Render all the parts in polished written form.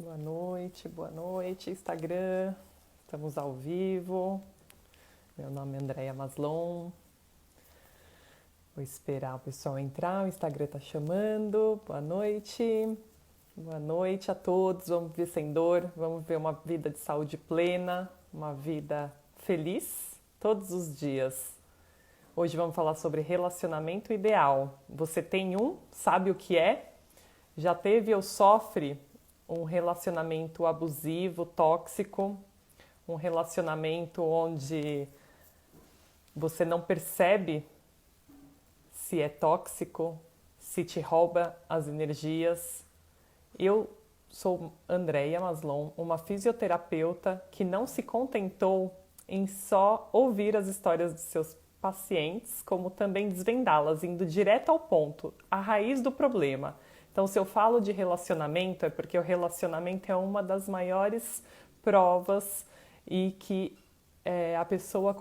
Boa noite, Instagram. Estamos ao vivo. Meu nome é Andréia Maslon. Vou esperar o pessoal entrar, o Instagram está chamando. Boa noite. Boa noite a todos. Vamos viver sem dor, vamos ver uma vida de saúde plena, uma vida feliz todos os dias. Hoje vamos falar sobre relacionamento ideal. Você tem um? Sabe o que é? Já teve ou sofre um relacionamento abusivo, tóxico, um relacionamento onde você não percebe se é tóxico, se te rouba as energias. Eu sou Andréia Maslon, uma fisioterapeuta que não se contentou em só ouvir as histórias dos seus pacientes, como também desvendá-las, indo direto ao ponto, à raiz do problema. Então, se eu falo de relacionamento, é porque o relacionamento é uma das maiores provas e que a pessoa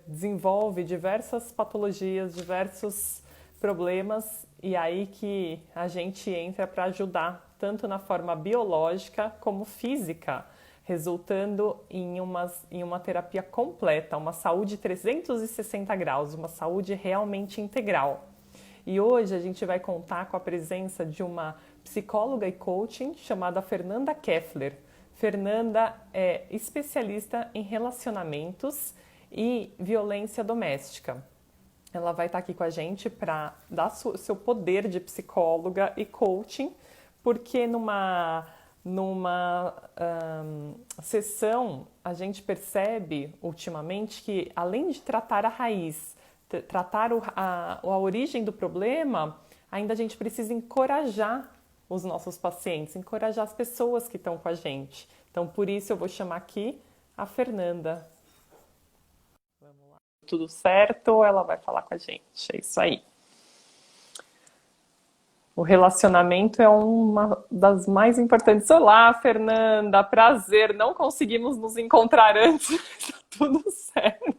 desenvolve diversas patologias, diversos problemas, e aí que a gente entra para ajudar, tanto na forma biológica como física, resultando em uma terapia completa, uma saúde 360 graus, uma saúde realmente integral. E hoje a gente vai contar com a presença de uma psicóloga e coaching chamada Fernanda Keffler. Fernanda é especialista em relacionamentos e violência doméstica. Ela vai estar aqui com a gente para dar seu poder de psicóloga e coaching, porque numa sessão a gente percebe ultimamente que, além de tratar a raiz, tratar a origem do problema, ainda a gente precisa encorajar os nossos pacientes, encorajar as pessoas que estão com a gente. Então, por isso eu vou chamar aqui a Fernanda. Vamos lá. Tudo certo? Ela vai falar com a gente. É isso aí. O relacionamento é uma das mais importantes. Olá, Fernanda. Prazer. Não conseguimos nos encontrar antes. Tudo certo.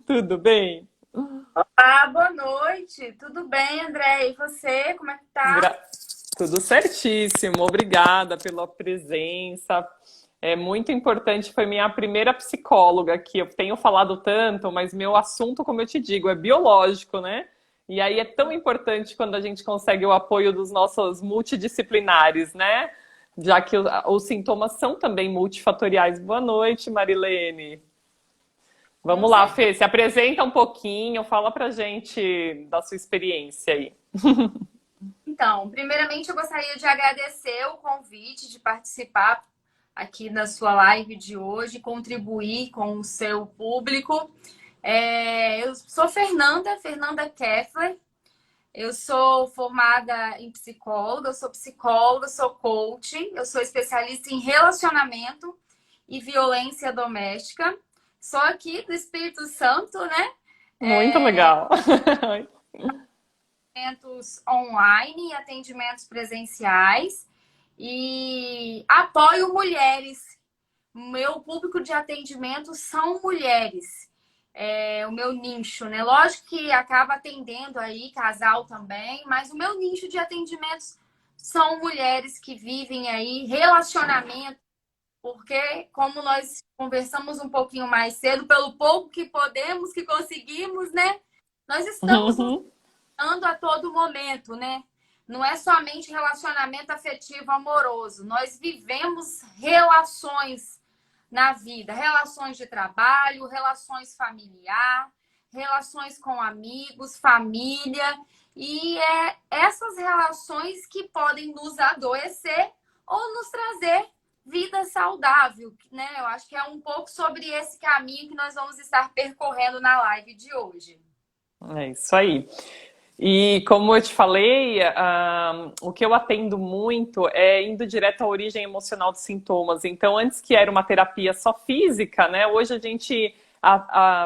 Tudo bem? Olá, boa noite. Tudo bem, André? E você, como é que tá? Tudo certíssimo. Obrigada pela presença. É muito importante. Foi minha primeira psicóloga que eu tenho falado tanto, mas meu assunto, como eu te digo, é biológico, né? E aí é tão importante quando a gente consegue o apoio dos nossos multidisciplinares, né? Já que os sintomas são também multifatoriais. Boa noite, Marilene. Com Vamos lá, certeza. Fê, se apresenta um pouquinho, fala pra gente da sua experiência aí. Então, primeiramente eu gostaria de agradecer o convite de participar aqui da sua live de hoje, contribuir com o seu público. Eu sou Fernanda Keffler. Eu sou formada em psicóloga, eu sou psicóloga, sou coach, eu sou especialista em relacionamento e violência doméstica. Sou aqui do Espírito Santo, né? Muito legal. Atendimentos online e atendimentos presenciais e apoio mulheres. Meu público de atendimento são mulheres. O meu nicho, né? Lógico que acaba atendendo aí casal também, mas o meu nicho de atendimentos são mulheres que vivem aí relacionamento, porque como nós conversamos um pouquinho mais cedo, pelo pouco que podemos, que conseguimos, né? Nós estamos Uhum. a todo momento, né? Não é somente relacionamento afetivo amoroso. Nós vivemos relações na vida, relações de trabalho, relações familiar, relações com amigos, família, e é essas relações que podem nos adoecer ou nos trazer vida saudável, né? Eu acho que é um pouco sobre esse caminho que nós vamos estar percorrendo na live de hoje. É isso aí. E como eu te falei, o que eu atendo muito é indo direto à origem emocional dos sintomas. Então, antes que era uma terapia só física, né? Hoje a gente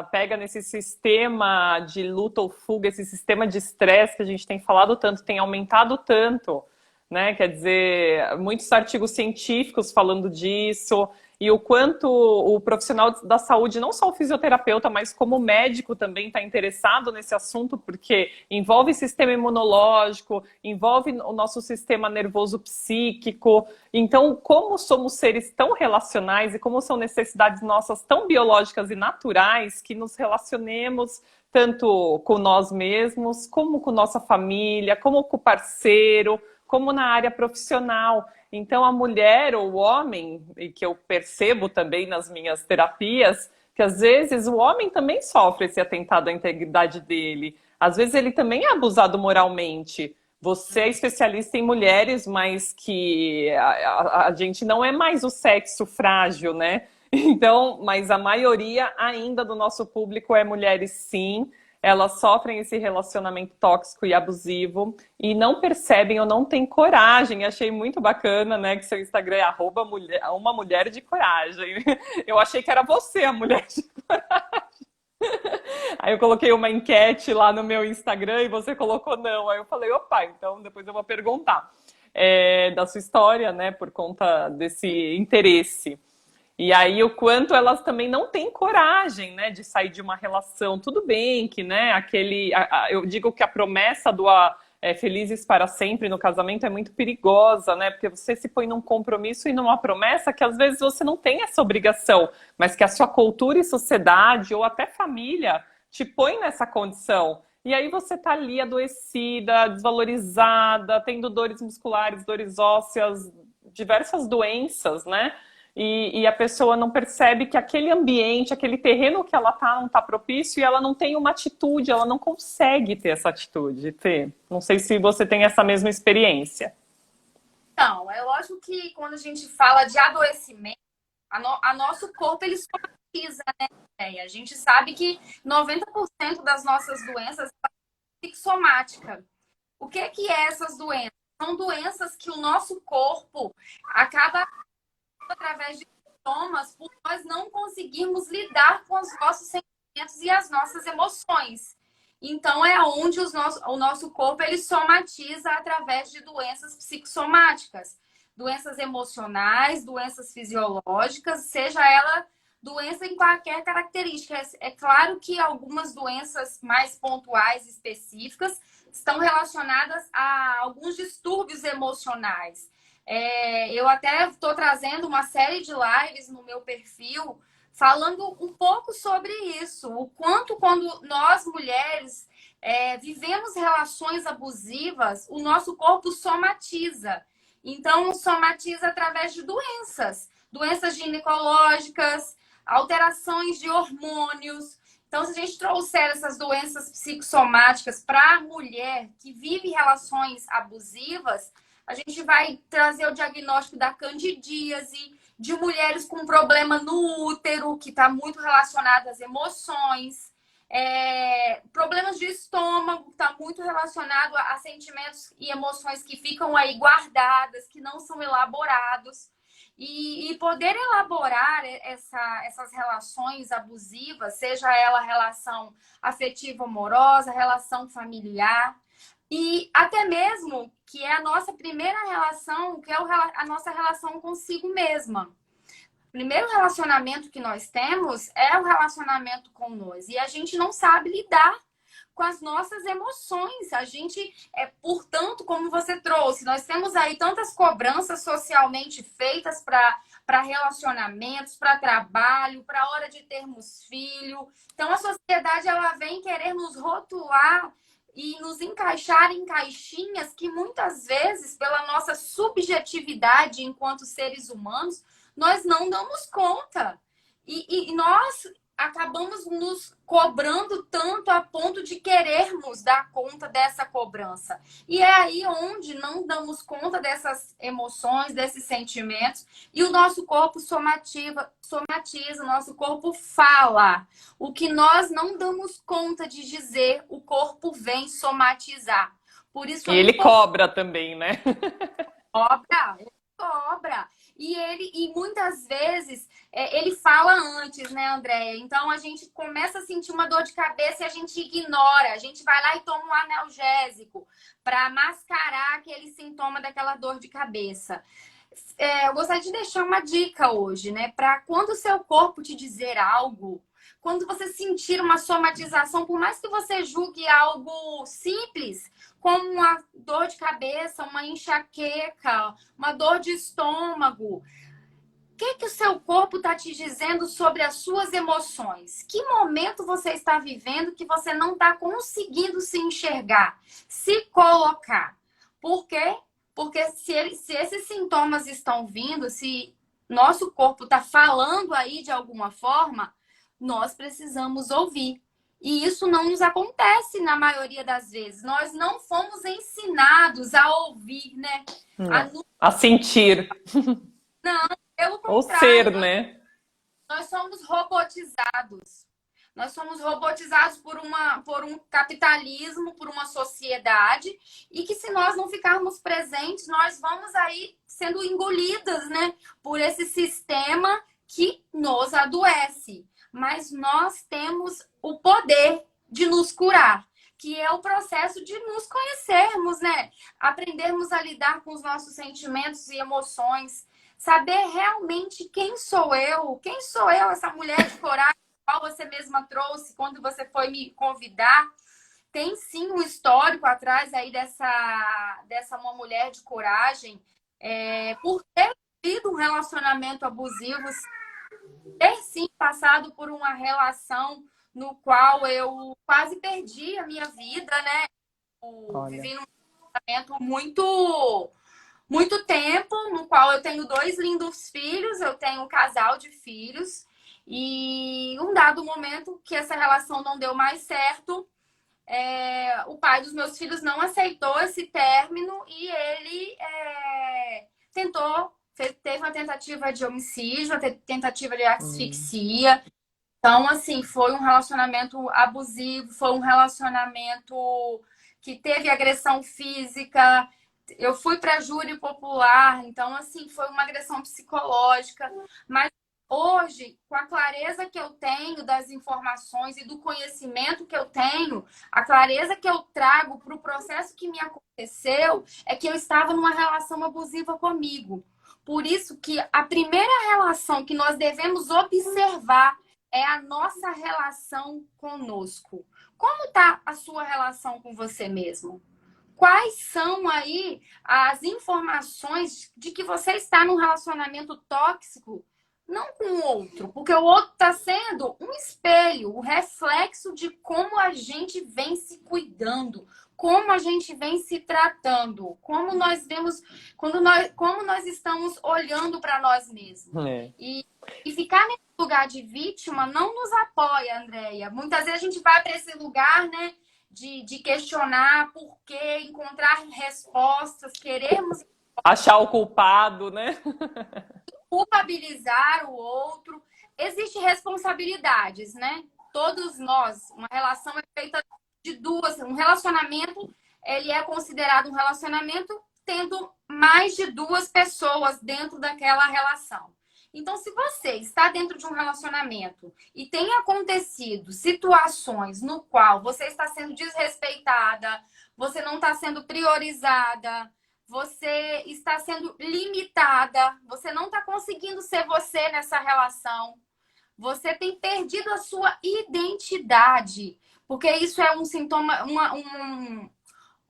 pega nesse sistema de luta ou fuga, esse sistema de estresse que a gente tem falado tanto, tem aumentado tanto, né? Quer dizer, muitos artigos científicos falando disso. e o quanto o profissional da saúde, não só o fisioterapeuta, mas como médico também está interessado nesse assunto, porque envolve sistema imunológico, envolve o nosso sistema nervoso psíquico. Então, como somos seres tão relacionais e como são necessidades nossas tão biológicas e naturais, que nos relacionemos tanto com nós mesmos, como com nossa família, como com o parceiro, como na área profissional. Então, a mulher ou o homem, e que eu percebo também nas minhas terapias, que às vezes o homem também sofre esse atentado à integridade dele. Às vezes ele também é abusado moralmente. Você é especialista em mulheres, mas que a gente não é mais o sexo frágil, né? Então, mas a maioria ainda do nosso público é mulheres, sim. Elas sofrem esse relacionamento tóxico e abusivo e não percebem ou não têm coragem. Achei muito bacana, né, que seu Instagram é uma mulher de coragem. Eu achei que era você a mulher de coragem. Aí eu coloquei uma enquete lá no meu Instagram e você colocou não. Aí eu falei, opa, então depois eu vou perguntar da sua história, né, por conta desse interesse. E aí o quanto elas também não têm coragem, né, de sair de uma relação. Tudo bem que, né, eu digo que a promessa do felizes para sempre no casamento é muito perigosa, né, porque você se põe num compromisso e numa promessa que às vezes você não tem essa obrigação, mas que a sua cultura e sociedade ou até família te põe nessa condição. E aí você tá ali adoecida, desvalorizada, tendo dores musculares, dores ósseas, diversas doenças, né? E a pessoa não percebe que aquele ambiente, aquele terreno que ela tá, não tá propício e ela não tem uma atitude, ela não consegue ter essa atitude, Fê. Não sei se você tem essa mesma experiência. Então, é lógico que quando a gente fala de adoecimento, a nosso corpo ele somatiza, né? A gente sabe que 90% das nossas doenças são psicossomáticas. O que é essas doenças? São doenças que o nosso corpo acaba através de sintomas por nós não conseguirmos lidar com os nossos sentimentos e as nossas emoções. Então, é onde o nosso corpo ele somatiza através de doenças psicossomáticas, doenças emocionais, doenças fisiológicas, seja ela doença em qualquer característica. É claro que algumas doenças mais pontuais, específicas, estão relacionadas a alguns distúrbios emocionais. Eu até estou trazendo uma série de lives no meu perfil falando um pouco sobre isso, o quanto quando nós mulheres vivemos relações abusivas, o nosso corpo somatiza. Então, somatiza através de doenças ginecológicas, alterações de hormônios. Então, se a gente trouxer essas doenças psicossomáticas para a mulher que vive relações abusivas, a gente vai trazer o diagnóstico da candidíase, de mulheres com problema no útero, que está muito relacionado às emoções, problemas de estômago, que está muito relacionado a sentimentos e emoções que ficam aí guardadas, que não são elaborados. E poder elaborar essas relações abusivas, seja ela relação afetiva amorosa, relação familiar, e até mesmo que é a nossa primeira relação, que é a nossa relação consigo mesma. O primeiro relacionamento que nós temos é o relacionamento com nós. E a gente não sabe lidar com as nossas emoções. A gente, portanto, como você trouxe, nós temos aí tantas cobranças socialmente feitas para relacionamentos, para trabalho, para a hora de termos filho. Então, a sociedade ela vem querer nos rotular e nos encaixar em caixinhas que muitas vezes, pela nossa subjetividade enquanto seres humanos, nós não damos conta. E nós acabamos nos cobrando tanto a ponto de querermos dar conta dessa cobrança. E é aí onde não damos conta dessas emoções, desses sentimentos, e o nosso corpo somatiza, o nosso corpo fala. O que nós não damos conta de dizer, o corpo vem somatizar. Por isso E ele cobra também, né? Ele cobra. E muitas vezes ele fala antes, né, Andréia? Então a gente começa a sentir uma dor de cabeça e a gente ignora. A gente vai lá e toma um analgésico para mascarar aquele sintoma daquela dor de cabeça. eu gostaria de deixar uma dica hoje, né? Para quando o seu corpo te dizer algo, quando você sentir uma somatização, por mais que você julgue algo simples, como uma dor de cabeça, uma enxaqueca, uma dor de estômago, o que o seu corpo está te dizendo sobre as suas emoções? Que momento você está vivendo que você não está conseguindo se enxergar, se colocar? Por quê? Porque se esses sintomas estão vindo, se nosso corpo está falando aí de alguma forma, nós precisamos ouvir. E isso não nos acontece na maioria das vezes. Nós não fomos ensinados a ouvir, né? Não. A sentir. Não, pelo Ou ser, contrário, né? nós somos robotizados. Nós somos robotizados por um capitalismo, por uma sociedade, e que se nós não ficarmos presentes, nós vamos aí sendo engolidas, né, por esse sistema que nos adoece. Mas nós temos o poder de nos curar, que é o processo de nos conhecermos, né? Aprendermos a lidar com os nossos sentimentos e emoções, saber realmente quem sou eu, essa mulher de coragem qual você mesma trouxe quando você foi me convidar. Tem sim um histórico atrás aí dessa uma mulher de coragem, por ter tido um relacionamento abusivo, ter sim passado por uma relação no qual eu quase perdi a minha vida, né? Eu vivi num relacionamento muito tempo, no qual eu tenho 2 lindos filhos, eu tenho um casal de filhos, e um dado momento que essa relação não deu mais certo, o pai dos meus filhos não aceitou esse término e ele teve uma tentativa de homicídio, uma tentativa de asfixia. Então, assim, foi um relacionamento abusivo, foi um relacionamento que teve agressão física. Eu fui para júri popular, então, assim, foi uma agressão psicológica. Mas hoje, com a clareza que eu tenho das informações e do conhecimento que eu tenho, a clareza que eu trago para o processo que me aconteceu é que eu estava numa relação abusiva comigo. Por isso que a primeira relação que nós devemos observar é a nossa relação conosco. Como está a sua relação com você mesmo? Quais são aí as informações de que você está num relacionamento tóxico, não com o outro, porque o outro está sendo um espelho, o reflexo de como a gente vem se cuidando, como a gente vem se tratando, como nós vemos, como nós estamos olhando para nós mesmos. E ficar nesse lugar de vítima não nos apoia, Andréia. Muitas vezes a gente vai para esse lugar, né? De questionar por quê, encontrar respostas, querermos achar o culpado, né? Culpabilizar o outro. Existem responsabilidades, né? Todos nós, uma relação é feita de duas. Um relacionamento, ele é considerado um relacionamento tendo mais de 2 pessoas dentro daquela relação. Então, se você está dentro de um relacionamento e tem acontecido situações no qual você está sendo desrespeitada, você não está sendo priorizada, você está sendo limitada, você não está conseguindo ser você nessa relação, você tem perdido a sua identidade, porque isso é um sintoma,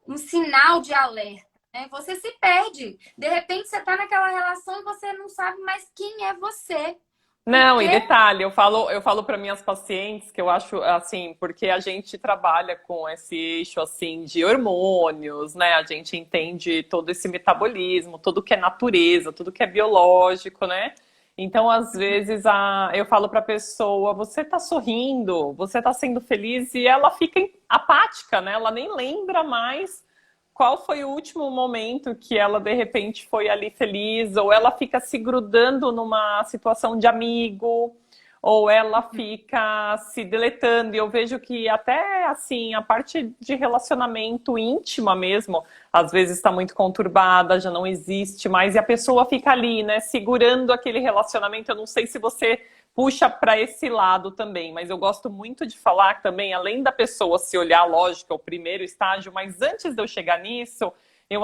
um sinal de alerta. Você se perde. De repente, você está naquela relação e você não sabe mais quem é você. Não, e detalhe, eu falo para minhas pacientes que eu acho assim, porque a gente trabalha com esse eixo assim de hormônios, né? A gente entende todo esse metabolismo, tudo que é natureza, tudo que é biológico, né? Então, às vezes, eu falo para a pessoa, você está sorrindo, você está sendo feliz, e ela fica apática, né? Ela nem lembra mais qual foi o último momento que ela, de repente, foi ali feliz, ou ela fica se grudando numa situação de amigo, ou ela fica se deletando. E eu vejo que até, assim, a parte de relacionamento íntima mesmo, às vezes está muito conturbada, já não existe mais, e a pessoa fica ali, né, segurando aquele relacionamento. Eu não sei se você puxa para esse lado também, mas eu gosto muito de falar também, além da pessoa se olhar, lógico, é o primeiro estágio, mas antes de eu chegar nisso, eu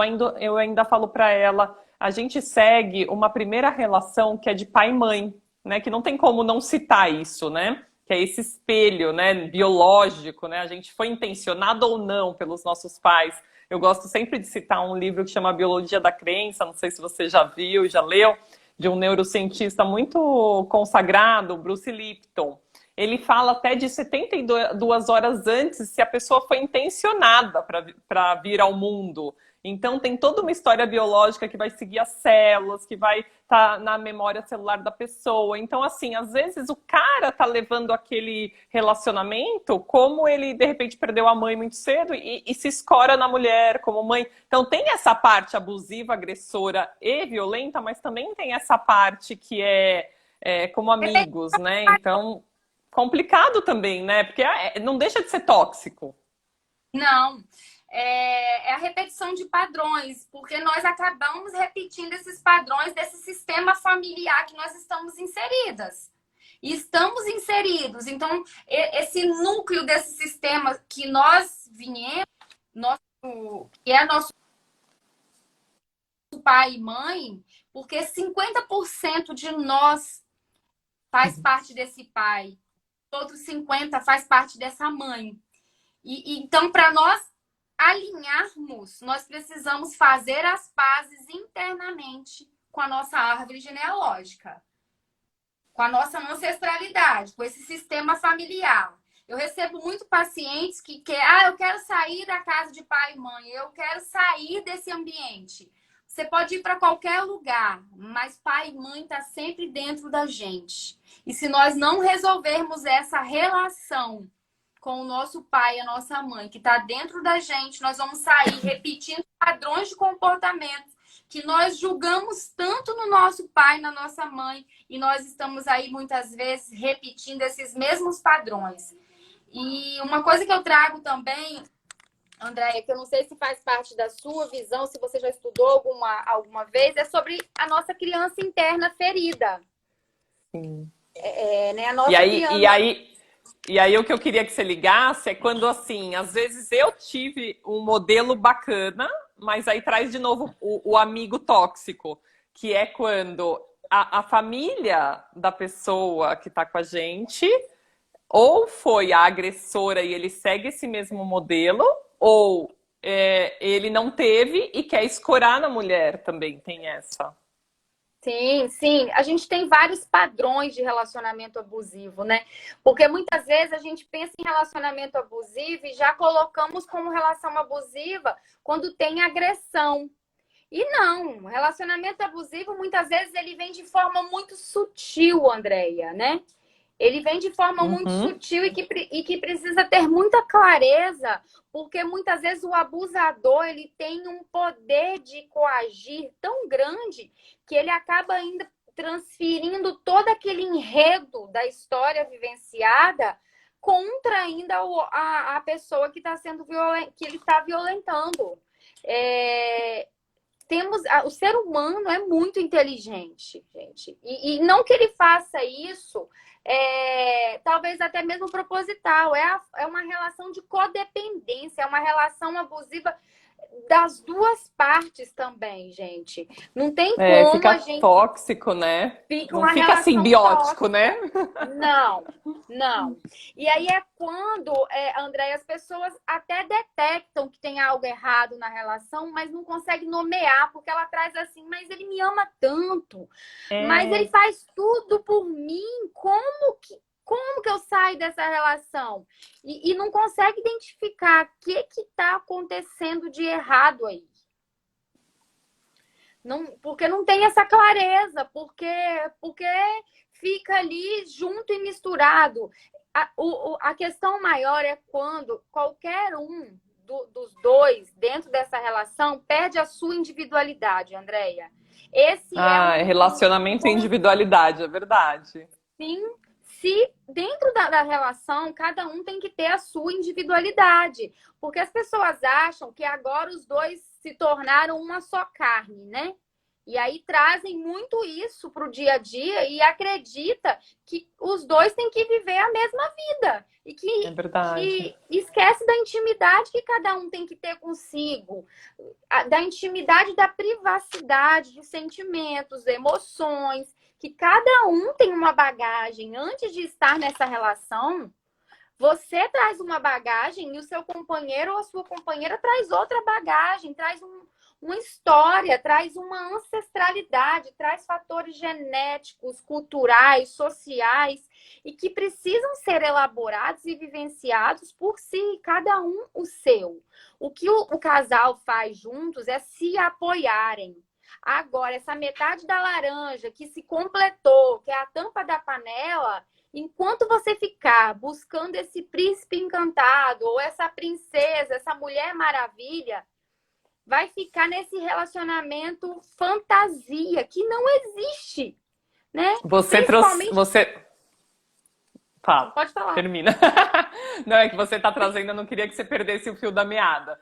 ainda falo para ela, a gente segue uma primeira relação que é de pai e mãe, né? Que não tem como não citar isso, né? Que é esse espelho, né, biológico, né? A gente foi intencionado ou não pelos nossos pais. Eu gosto sempre de citar um livro que chama Biologia da Crença, não sei se você já viu, já leu, de um neurocientista muito consagrado, Bruce Lipton. Ele fala até de 72 horas antes se a pessoa foi intencionada para vir ao mundo. Então tem toda uma história biológica que vai seguir as células, que vai estar na memória celular da pessoa. Então, assim, às vezes o cara tá levando aquele relacionamento como ele, de repente, perdeu a mãe muito cedo e se escora na mulher como mãe. Então tem essa parte abusiva, agressora e violenta, mas também tem essa parte que é como amigos, né? Então, complicado também, né? Porque não deixa de ser tóxico. Não, é a repetição de padrões, porque nós acabamos repetindo esses padrões desse sistema familiar que nós estamos inseridas. E estamos inseridos. Então, esse núcleo desse sistema que nós viemos, que é nosso pai e mãe, porque 50% de nós faz parte desse pai, outros 50% faz parte dessa mãe. Então, para nós alinharmos, nós precisamos fazer as pazes internamente com a nossa árvore genealógica, com a nossa ancestralidade, com esse sistema familiar. Eu recebo muito pacientes que querem, eu quero sair da casa de pai e mãe, eu quero sair desse ambiente. Você pode ir para qualquer lugar, mas pai e mãe está sempre dentro da gente. E se nós não resolvermos essa relação com o nosso pai e a nossa mãe, que está dentro da gente, nós vamos sair repetindo padrões de comportamento que nós julgamos tanto no nosso pai, na nossa mãe, e nós estamos aí muitas vezes repetindo esses mesmos padrões. E uma coisa que eu trago também, Andréia, que eu não sei se faz parte da sua visão, se você já estudou alguma vez, é sobre a nossa criança interna ferida. Sim. Né? A nossa E aí o que eu queria que você ligasse é quando, assim, às vezes eu tive um modelo bacana, mas aí traz de novo o amigo tóxico, que é quando a família da pessoa que está com a gente ou foi a agressora e ele segue esse mesmo modelo, ou ele não teve e quer escorar na mulher também, tem essa. Sim, sim. A gente tem vários padrões de relacionamento abusivo, né? Porque muitas vezes a gente pensa em relacionamento abusivo e já colocamos como relação abusiva quando tem agressão. E não, relacionamento abusivo muitas vezes ele vem de forma muito sutil, Andréia, né? Ele vem de forma muito sutil e que precisa ter muita clareza, porque muitas vezes o abusador ele tem um poder de coagir tão grande que ele acaba ainda transferindo todo aquele enredo da história vivenciada contra ainda a pessoa que está sendo que ele está violentando. O ser humano é muito inteligente, gente. E não que ele faça isso, talvez até mesmo proposital. É uma relação de codependência, é uma relação abusiva das duas partes também, gente. Não tem como fica a gente... tóxico, né? Não fica simbiótico, tóxica. né? Não, não. E aí é quando, André, as pessoas até detectam que tem algo errado na relação, mas não conseguem nomear, porque ela traz assim, mas ele me ama tanto, mas ele faz tudo por mim, como que eu saio dessa relação? E não consegue identificar o que está acontecendo de errado aí. Não, porque não tem essa clareza, porque fica ali junto e misturado. A questão maior é quando qualquer um dos dois dentro dessa relação perde a sua individualidade, Andréia. Esse é relacionamento e individualidade, é verdade. Sim, se dentro da relação, cada um tem que ter a sua individualidade. Porque as pessoas acham que agora os dois se tornaram uma só carne, né? E aí trazem muito isso para o dia a dia e acredita que os dois têm que viver a mesma vida. E É verdade. que esquece da intimidade que cada um tem que ter consigo, da intimidade, da privacidade de sentimentos, emoções, que cada um tem uma bagagem. Antes de estar nessa relação, você traz uma bagagem e o seu companheiro ou a sua companheira traz outra bagagem, traz uma história, traz uma ancestralidade, traz fatores genéticos, culturais, sociais e que precisam ser elaborados e vivenciados por si, cada um o seu. O que o casal faz juntos é se apoiarem. Agora, essa metade da laranja que se completou, que é a tampa da panela, enquanto você ficar buscando esse príncipe encantado ou essa princesa, essa mulher maravilha, vai ficar nesse relacionamento fantasia que não existe, né? Você trouxe. Principalmente. Você. Fala, Pode falar. termina. Não, é que você está trazendo, eu não queria que você perdesse o fio da meada.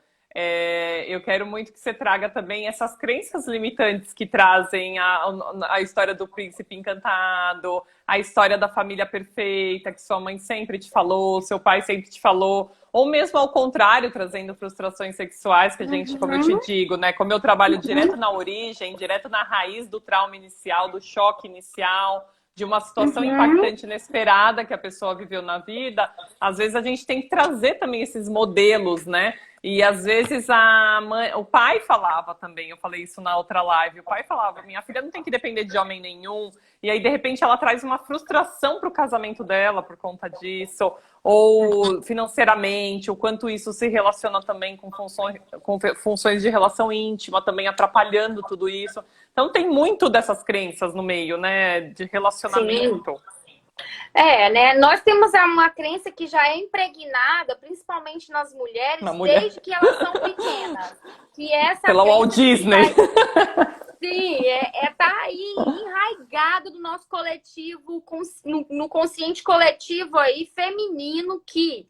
Eu quero muito que você traga também essas crenças limitantes que trazem a história do príncipe encantado, a história da família perfeita, que sua mãe sempre te falou, seu pai sempre te falou, ou mesmo ao contrário, trazendo frustrações sexuais, que a gente, como eu te digo, né? Como eu trabalho direto na origem, direto na raiz do trauma inicial, do choque inicial, de uma situação impactante, inesperada que a pessoa viveu na vida, às vezes a gente tem que trazer também esses modelos, né? E às vezes o pai falava também, eu falei isso na outra live, o pai falava, minha filha não tem que depender de homem nenhum, e aí de repente ela traz uma frustração para o casamento dela por conta disso, ou financeiramente, o quanto isso se relaciona também com funções de relação íntima, também atrapalhando tudo isso. Então tem muito dessas crenças no meio, né, de relacionamento. Sim. Né? Nós temos uma crença que já é impregnada, principalmente nas mulheres, desde que elas são pequenas. Que essa pela Walt Disney. Sim, tá aí enraigado do nosso coletivo, no consciente coletivo aí feminino, que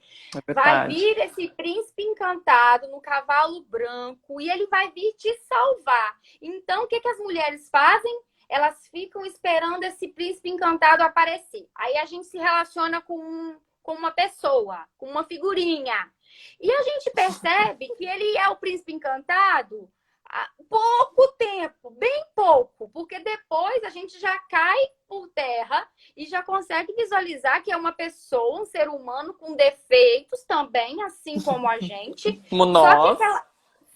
vai vir esse príncipe encantado no cavalo branco e ele vai vir te salvar. Então, o que as mulheres fazem? Elas ficam esperando esse príncipe encantado aparecer. Aí a gente se relaciona com uma pessoa, com uma figurinha. E a gente percebe que ele é o príncipe encantado há pouco tempo, bem pouco, porque depois a gente já cai por terra e já consegue visualizar que é uma pessoa, um ser humano com defeitos também, assim como a gente. Como nós.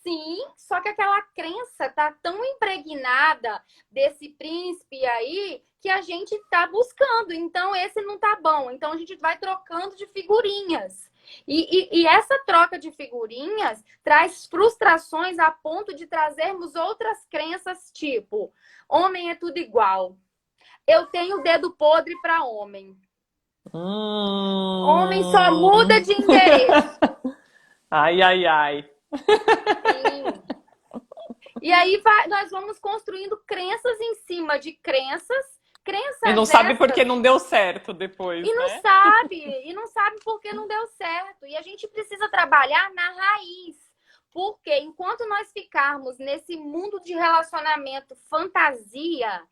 Sim, só que aquela crença tá tão impregnada desse príncipe aí que a gente tá buscando. Então, esse não tá bom. Então, a gente vai trocando de figurinhas. E essa troca de figurinhas traz frustrações a ponto de trazermos outras crenças, tipo, homem é tudo igual. Eu tenho dedo podre para homem. Homem só muda de endereço. Ai, ai, ai. Sim. E aí nós vamos construindo crenças em cima de crenças. E não sabe porque não deu certo depois, e não sabe porque não deu certo. E a gente precisa trabalhar na raiz. Porque enquanto nós ficarmos nesse mundo de relacionamento fantasia,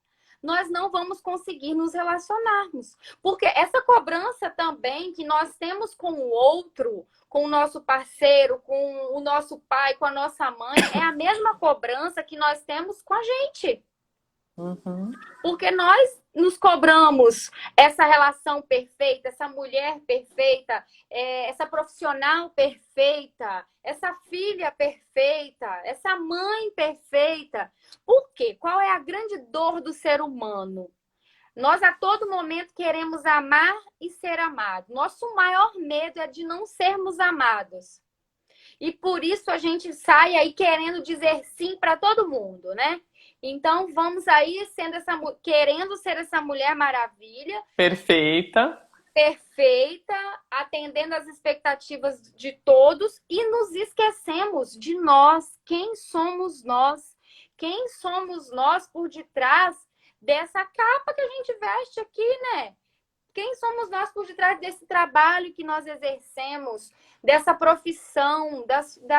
nós não vamos conseguir nos relacionarmos. Porque essa cobrança também que nós temos com o outro, com o nosso parceiro, com o nosso pai, com a nossa mãe, é a mesma cobrança que nós temos com a gente. Porque nós nos cobramos essa relação perfeita, essa mulher perfeita, essa profissional perfeita, essa filha perfeita, essa mãe perfeita. Por quê? Qual é a grande dor do ser humano? Nós a todo momento queremos amar e ser amado. Nosso maior medo é de não sermos amados. E por isso a gente sai aí querendo dizer sim para todo mundo, né? Então, vamos aí querendo ser essa mulher maravilha. Perfeita, atendendo às expectativas de todos e nos esquecemos de nós. Quem somos nós? Quem somos nós por detrás dessa capa que a gente veste aqui, né? Quem somos nós por detrás desse trabalho que nós exercemos, dessa profissão,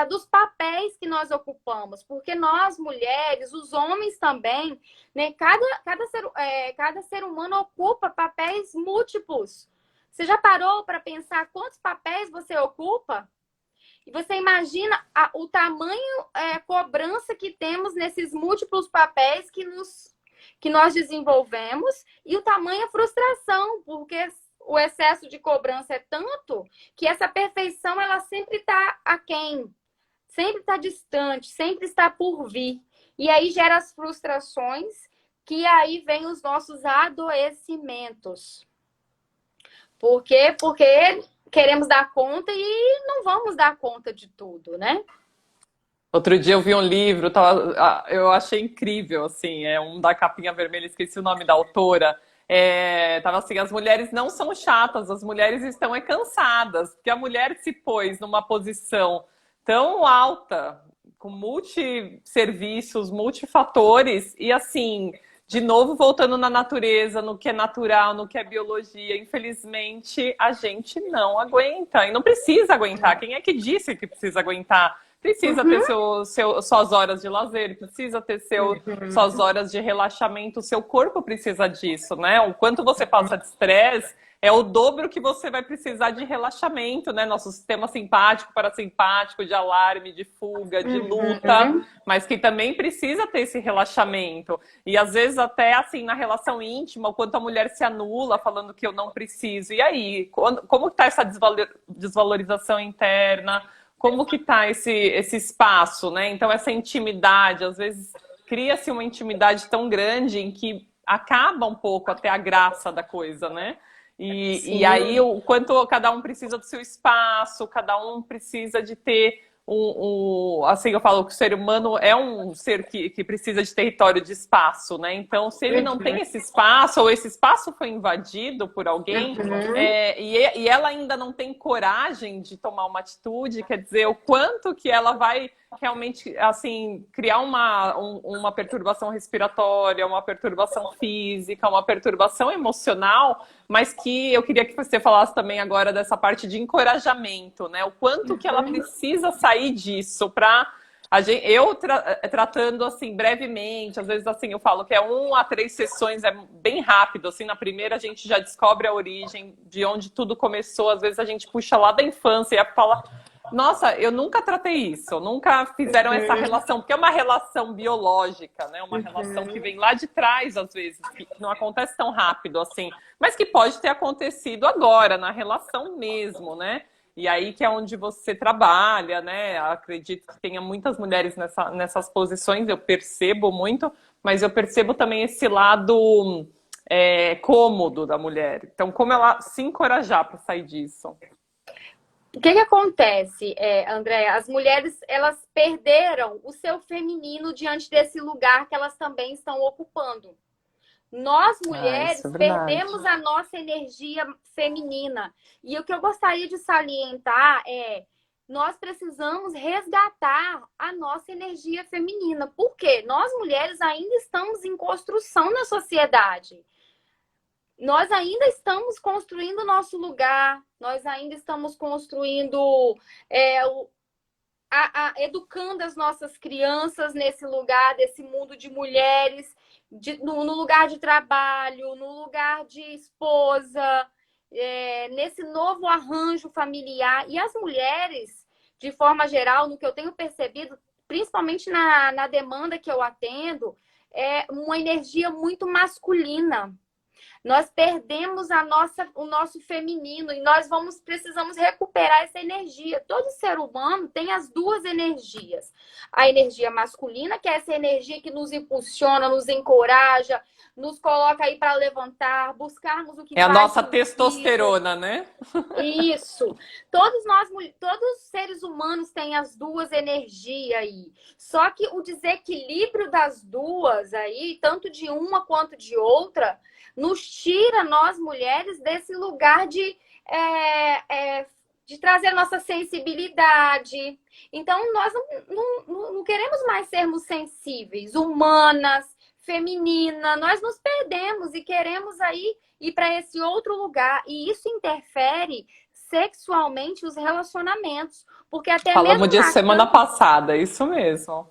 dos papéis que nós ocupamos? Porque nós, mulheres, os homens também, né? Cada ser humano ocupa papéis múltiplos. Você já parou para pensar quantos papéis você ocupa? E você imagina o tamanho, cobrança que temos nesses múltiplos papéis que nós desenvolvemos e o tamanho frustração, porque o excesso de cobrança é tanto que essa perfeição ela sempre está aquém, sempre está distante, sempre está por vir. E aí gera as frustrações, que aí vem os nossos adoecimentos. Por quê? Porque queremos dar conta e não vamos dar conta de tudo, né? Outro dia eu vi um livro, eu achei incrível, assim, um da capinha vermelha, esqueci o nome da autora. Tava assim, as mulheres não são chatas, as mulheres estão cansadas, porque a mulher se pôs numa posição tão alta, com multisserviços, multifatores, e assim, de novo voltando na natureza, no que é natural, no que é biologia, infelizmente a gente não aguenta, e não precisa aguentar. Quem é que disse que precisa aguentar? Precisa ter suas horas de lazer, precisa ter suas horas de relaxamento, o seu corpo precisa disso, né? O quanto você passa de estresse é o dobro que você vai precisar de relaxamento, né? Nosso sistema simpático, parasimpático, de alarme, de fuga, de luta, mas que também precisa ter esse relaxamento. E às vezes até assim, na relação íntima, o quanto a mulher se anula falando que eu não preciso. E aí, como está essa desvalorização interna? Como que tá esse espaço, né? Então, essa intimidade, às vezes, cria-se uma intimidade tão grande em que acaba um pouco até a graça da coisa, né? E aí, o quanto cada um precisa do seu espaço, cada um precisa de ter assim, eu falo que o ser humano é um ser que precisa de território, de espaço, né? Então, se ele não tem esse espaço, ou esse espaço foi invadido por alguém, e ela ainda não tem coragem de tomar uma atitude, quer dizer, o quanto que ela vai realmente, assim, criar uma perturbação respiratória, uma perturbação física, uma perturbação emocional, mas que eu queria que você falasse também agora dessa parte de encorajamento, né? O quanto que ela precisa sair disso para tratando assim brevemente, às vezes assim eu falo que 1 a 3 sessões, é bem rápido, assim, na primeira a gente já descobre a origem de onde tudo começou, às vezes a gente puxa lá da infância e fala: nossa, eu nunca tratei isso, nunca fizeram essa relação, porque é uma relação biológica, né? Uma relação que vem lá de trás, às vezes, que não acontece tão rápido assim, mas que pode ter acontecido agora, na relação mesmo, né? E aí que é onde você trabalha, né? Acredito que tenha muitas mulheres nessas posições, eu percebo muito, mas eu percebo também esse lado cômodo da mulher. Então, como ela se encorajar para sair disso? O que acontece, Andréa? As mulheres, elas perderam o seu feminino diante desse lugar que elas também estão ocupando. Nós, mulheres, perdemos a nossa energia feminina. E o que eu gostaria de salientar nós precisamos resgatar a nossa energia feminina. Por quê? Nós, mulheres, ainda estamos em construção na sociedade. Nós ainda estamos construindo o nosso lugar, nós ainda estamos construindo, educando as nossas crianças nesse lugar, desse mundo de mulheres, no lugar de trabalho, no lugar de esposa, nesse novo arranjo familiar. E as mulheres, de forma geral, no que eu tenho percebido, principalmente na demanda que eu atendo, é uma energia muito masculina. Nós perdemos o nosso feminino e nós precisamos recuperar essa energia. Todo ser humano tem as duas energias. A energia masculina, que é essa energia que nos impulsiona, nos encoraja, nos coloca aí para levantar, buscarmos o que faz a nossa sentido. Testosterona, né? Isso. Todos os seres humanos têm as duas energias aí. Só que o desequilíbrio das duas aí, tanto de uma quanto de outra, nos tira, nós mulheres, desse lugar de trazer nossa sensibilidade. Então, nós não queremos mais sermos sensíveis, humanas, feminina, nós nos perdemos e queremos aí ir para esse outro lugar. E isso interfere sexualmente os relacionamentos. Porque até Falamos mesmo disso na semana cama, passada, isso mesmo.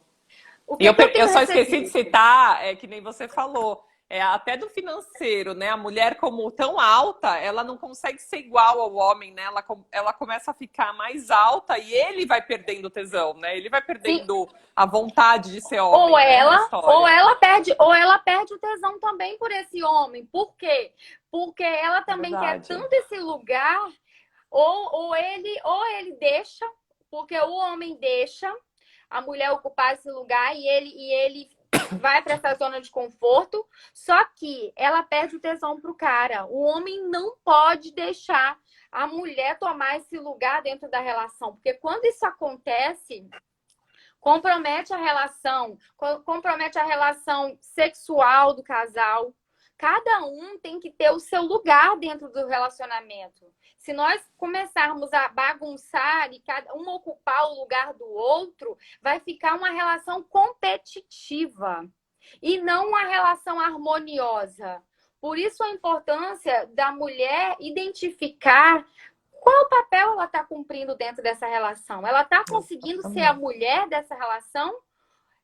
o E que que eu eu tenho só esqueci de recebido? citar, que nem você falou, até do financeiro, né? A mulher, como tão alta, ela não consegue ser igual ao homem, né? Ela começa a ficar mais alta e ele vai perdendo o tesão, né? Ele vai Sim, perdendo a vontade de ser ou homem, né? Na ela, história. ou ela perde o tesão também por esse homem. Por quê? Porque ela É também quer verdade. tanto esse lugar, ou ele deixa, porque o homem deixa a mulher ocupar esse lugar e ele vai para essa zona de conforto, só que ela perde o tesão pro cara. O homem não pode deixar a mulher tomar esse lugar dentro da relação, porque quando isso acontece, compromete a relação sexual do casal. Cada um tem que ter o seu lugar dentro do relacionamento. Se nós começarmos a bagunçar e cada um ocupar o lugar do outro, vai ficar uma relação competitiva e não uma relação harmoniosa. Por isso a importância da mulher identificar qual papel ela está cumprindo dentro dessa relação. Ela está conseguindo ser a Exatamente. mulher dessa relação?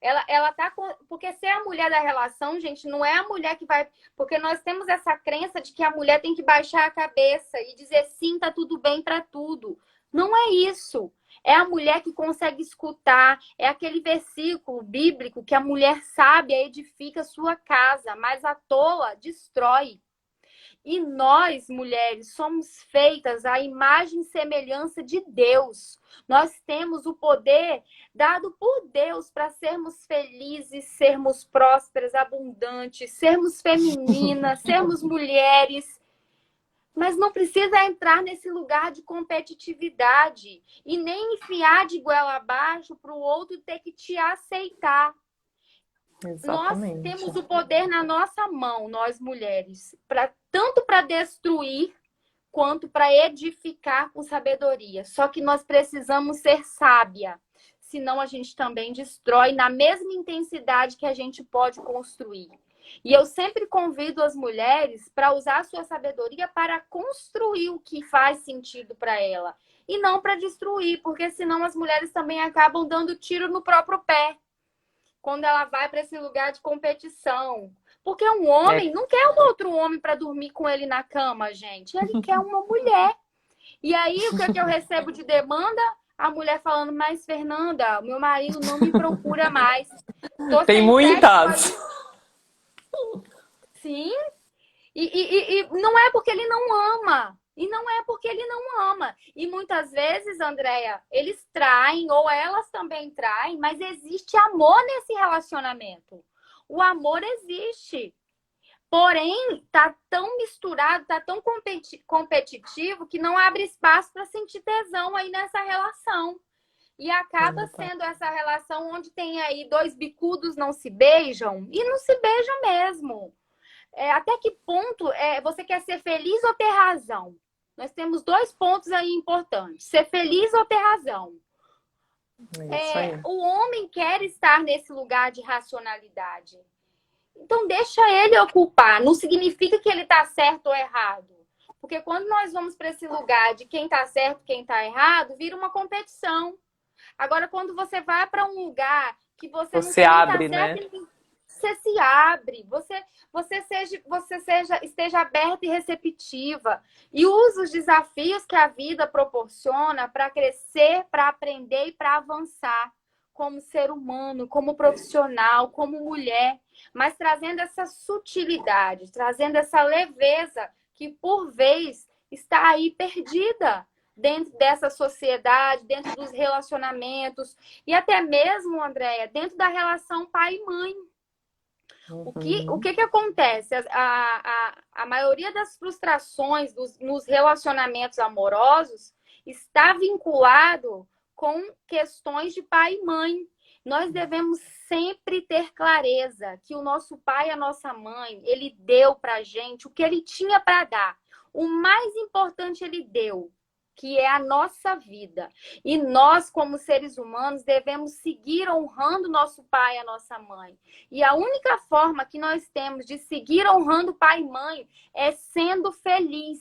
Ela tá com... Porque ser a mulher da relação, gente, não é a mulher que vai. Porque nós temos essa crença de que a mulher tem que baixar a cabeça e dizer sim, tá tudo bem para tudo. Não é isso. É a mulher que consegue escutar. É aquele versículo bíblico que a mulher sábia edifica sua casa, mas a tola destrói. E nós, mulheres, somos feitas à imagem e semelhança de Deus. Nós temos o poder dado por Deus para sermos felizes, sermos prósperas, abundantes, sermos femininas, sermos mulheres. Mas não precisa entrar nesse lugar de competitividade e nem enfiar de goela abaixo para o outro ter que te aceitar. Nós Exatamente. temos o poder na nossa mão, nós mulheres, tanto para destruir quanto para edificar com sabedoria. Só que nós precisamos ser sábia, senão a gente também destrói na mesma intensidade que a gente pode construir. E eu sempre convido as mulheres para usar a sua sabedoria para construir o que faz sentido para ela e não para destruir, porque senão as mulheres também acabam dando tiro no próprio pé quando ela vai para esse lugar de competição. Porque um homem É, não quer um outro homem para dormir com ele na cama, gente. Ele quer uma mulher. E aí, o que é que eu recebo de demanda? A mulher falando, mas Fernanda, meu marido não me procura mais. Tô tem sem sexo muitas. faz... Sim. E não é porque ele não ama. E não é porque ele não ama. E muitas vezes, Andréia, eles traem, ou elas também traem, mas existe amor nesse relacionamento. O amor existe. Porém, tá tão misturado, tá tão competitivo que não abre espaço para sentir tesão aí nessa relação. E acaba sendo essa relação onde tem aí dois bicudos não se beijam e não se beijam mesmo. Até que ponto você quer ser feliz ou ter razão? Nós temos dois pontos aí importantes: ser feliz ou ter razão. É isso aí. O homem quer estar nesse lugar de racionalidade. Então, deixa ele ocupar. Não significa que ele está certo ou errado. Porque quando nós vamos para esse lugar de quem está certo, quem está errado, vira uma competição. Agora, quando você vai para um lugar que você não Você tem nem está abre, né? certo, você se abre, esteja aberta e receptiva. E use os desafios que a vida proporciona para crescer, para aprender e para avançar como ser humano, como profissional, como mulher, mas trazendo essa sutilidade, trazendo essa leveza que, por vez, está aí perdida dentro dessa sociedade, dentro dos relacionamentos e até mesmo, Andréia, dentro da relação pai e mãe. O que acontece? A maioria das frustrações nos relacionamentos amorosos está vinculado com questões de pai e mãe. Nós devemos sempre ter clareza que o nosso pai e a nossa mãe, ele deu para a gente o que ele tinha para dar. O mais importante ele deu, que é a nossa vida. E nós, como seres humanos, devemos seguir honrando nosso pai e a nossa mãe. E a única forma que nós temos de seguir honrando pai e mãe é sendo feliz.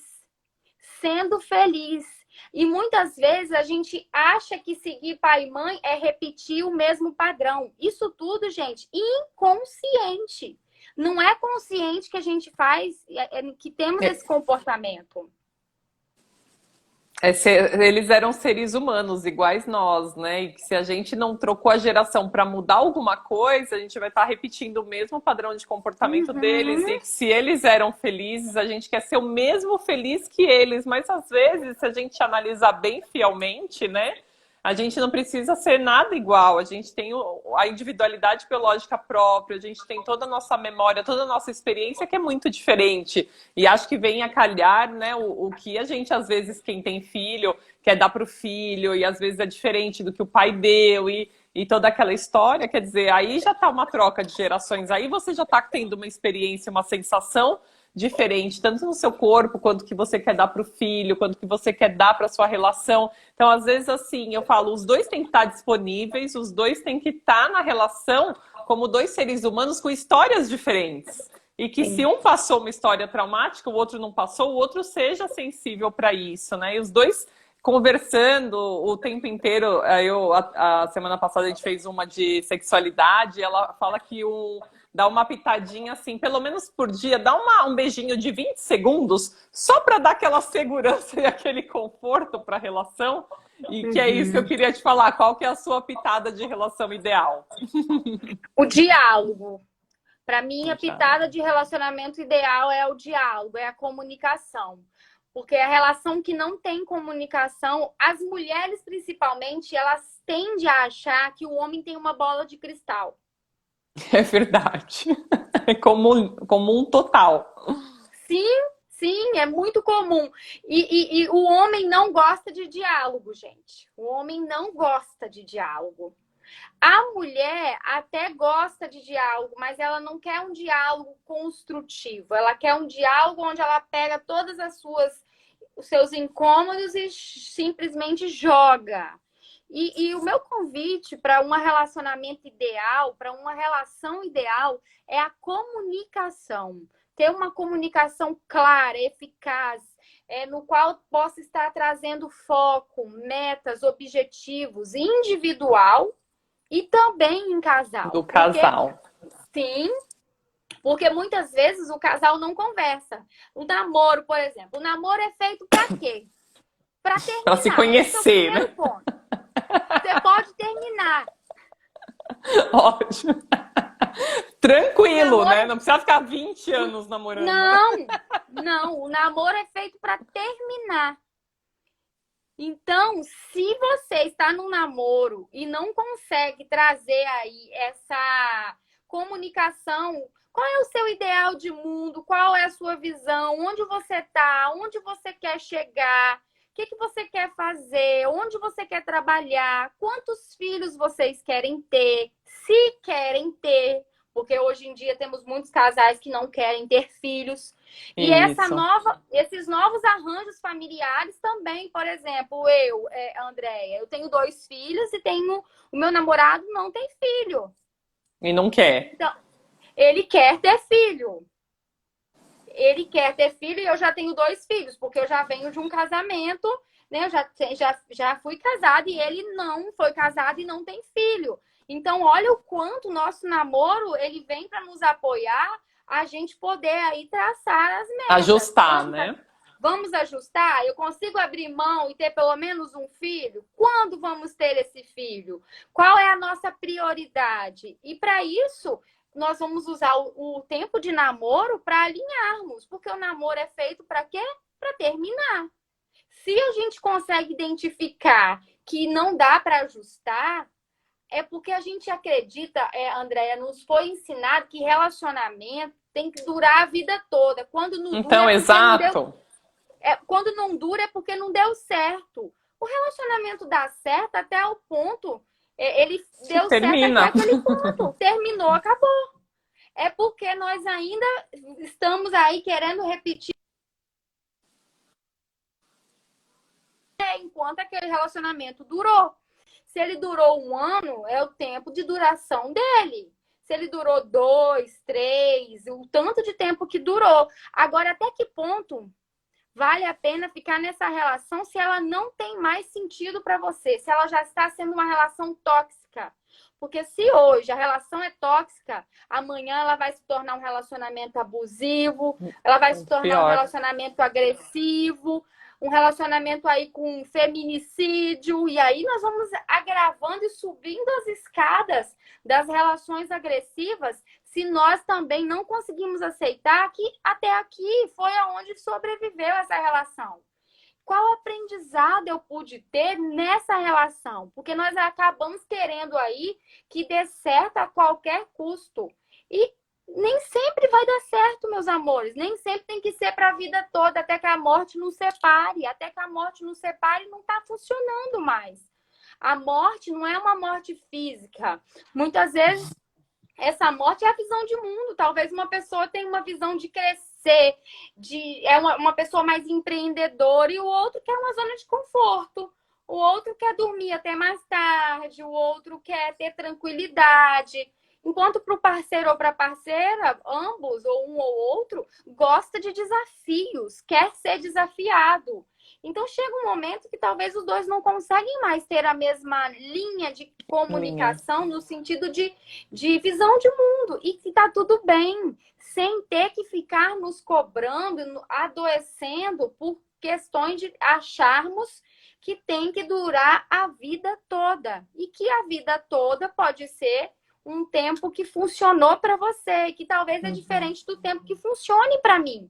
Sendo feliz. E muitas vezes a gente acha que seguir pai e mãe é repetir o mesmo padrão. Isso tudo, gente, inconsciente. Não é consciente que a gente faz, que temos esse comportamento. Eles eram seres humanos iguais nós, né? E que se a gente não trocou a geração para mudar alguma coisa, a gente vai estar repetindo o mesmo padrão de comportamento deles. E que se eles eram felizes, a gente quer ser o mesmo feliz que eles. Mas às vezes, se a gente analisar bem fielmente, né? A gente não precisa ser nada igual, a gente tem a individualidade biológica própria, a gente tem toda a nossa memória, toda a nossa experiência que é muito diferente. E acho que vem a calhar, né, o que a gente, às vezes, quem tem filho, quer dar para o filho, e às vezes é diferente do que o pai deu, e toda aquela história, quer dizer, aí já está uma troca de gerações, aí você já está tendo uma experiência, uma sensação diferente, tanto no seu corpo, quanto que você quer dar para o filho, quanto que você quer dar para sua relação. Então, às vezes, assim, eu falo, os dois têm que estar disponíveis, os dois têm que estar na relação como dois seres humanos com histórias diferentes. E que se um passou uma história traumática, o outro não passou, o outro seja sensível para isso, né? E os dois conversando o tempo inteiro. A semana passada a gente fez uma de sexualidade, ela fala que dá uma pitadinha assim, pelo menos por dia, dá um beijinho de 20 segundos, só para dar aquela segurança e aquele conforto para a relação. E que é isso que eu queria te falar. Qual que é a sua pitada de relação ideal? O diálogo. Para mim, a pitada de relacionamento ideal é o diálogo, é a comunicação. Porque a relação que não tem comunicação, as mulheres principalmente, elas tendem a achar que o homem tem uma bola de cristal. É verdade. É comum total. Sim, é muito comum. E o homem não gosta de diálogo, gente. O homem não gosta de diálogo. A mulher até gosta de diálogo, mas ela não quer um diálogo construtivo. Ela quer um diálogo onde ela pega todas os seus incômodos e simplesmente joga. E o meu convite para um relacionamento ideal, para uma relação ideal, é a comunicação. Ter uma comunicação clara, eficaz, no qual possa estar trazendo foco, metas, objetivos individual e também em casal. Do casal. Sim, porque muitas vezes o casal não conversa. O namoro, por exemplo. O namoro é feito para quê? Para terminar. Para se conhecer, né? Ponto. Você pode terminar. Ótimo. Tranquilo, né? Não precisa ficar 20 anos namorando. Não. O namoro é feito para terminar. Então, se você está num namoro e não consegue trazer aí essa comunicação, qual é o seu ideal de mundo? Qual é a sua visão? Onde você está? Onde você quer chegar? O que você quer fazer? Onde você quer trabalhar? Quantos filhos vocês querem ter? Se querem ter, porque hoje em dia temos muitos casais que não querem ter filhos. E esses novos arranjos familiares também, por exemplo, Andréia, eu tenho 2 filhos e o meu namorado não tem filho. E não quer. Então, ele quer ter filho. Ele quer ter filho e eu já tenho 2 filhos, porque eu já venho de um casamento, né? Eu já fui casada e ele não foi casado e não tem filho. Então, olha o quanto o nosso namoro, ele vem para nos apoiar, a gente poder aí traçar as metas. Ajustar, né? Vamos ajustar? Eu consigo abrir mão e ter pelo menos um filho? Quando vamos ter esse filho? Qual é a nossa prioridade? E para isso, nós vamos usar o tempo de namoro para alinharmos. Porque o namoro é feito para quê? Para terminar. Se a gente consegue identificar que não dá para ajustar, é porque a gente acredita, Andréia, nos foi ensinado que relacionamento tem que durar a vida toda. Quando não então, dura, exato. Quando não dura é porque não deu certo. O relacionamento dá certo até o ponto. Ele deu certo até aquele ponto. Terminou, acabou. É porque nós ainda estamos aí querendo repetir enquanto aquele relacionamento durou. Se ele durou 1 ano, é o tempo de duração dele. Se ele durou 2, 3, o tanto de tempo que durou. Agora, até que ponto vale a pena ficar nessa relação se ela não tem mais sentido para você? Se ela já está sendo uma relação tóxica? Porque se hoje a relação é tóxica, amanhã ela vai se tornar um relacionamento abusivo, ela vai se tornar um Pior. relacionamento agressivo, um relacionamento aí com feminicídio, e aí nós vamos agravando e subindo as escadas das relações agressivas, se nós também não conseguimos aceitar que até aqui foi aonde sobreviveu essa relação. Qual aprendizado eu pude ter nessa relação? Porque nós acabamos querendo aí que dê certo a qualquer custo. E nem sempre vai dar certo, meus amores. Nem sempre tem que ser para a vida toda, até que a morte nos separe. Até que a morte nos separe não está funcionando mais. A morte não é uma morte física. Muitas vezes essa morte é a visão de mundo. Talvez uma pessoa tenha uma visão de crescer, é uma pessoa mais empreendedora, e o outro quer uma zona de conforto. O outro quer dormir até mais tarde, o outro quer ter tranquilidade. Enquanto para o parceiro ou para a parceira, ambos, ou um ou outro, gosta de desafios, quer ser desafiado. Então chega um momento que talvez os dois não conseguem mais ter a mesma linha de comunicação no sentido de visão de mundo. E que tá tudo bem, sem ter que ficar nos cobrando, adoecendo por questões de acharmos que tem que durar a vida toda. E que a vida toda pode ser um tempo que funcionou para você, e que talvez é diferente do tempo que funcione para mim.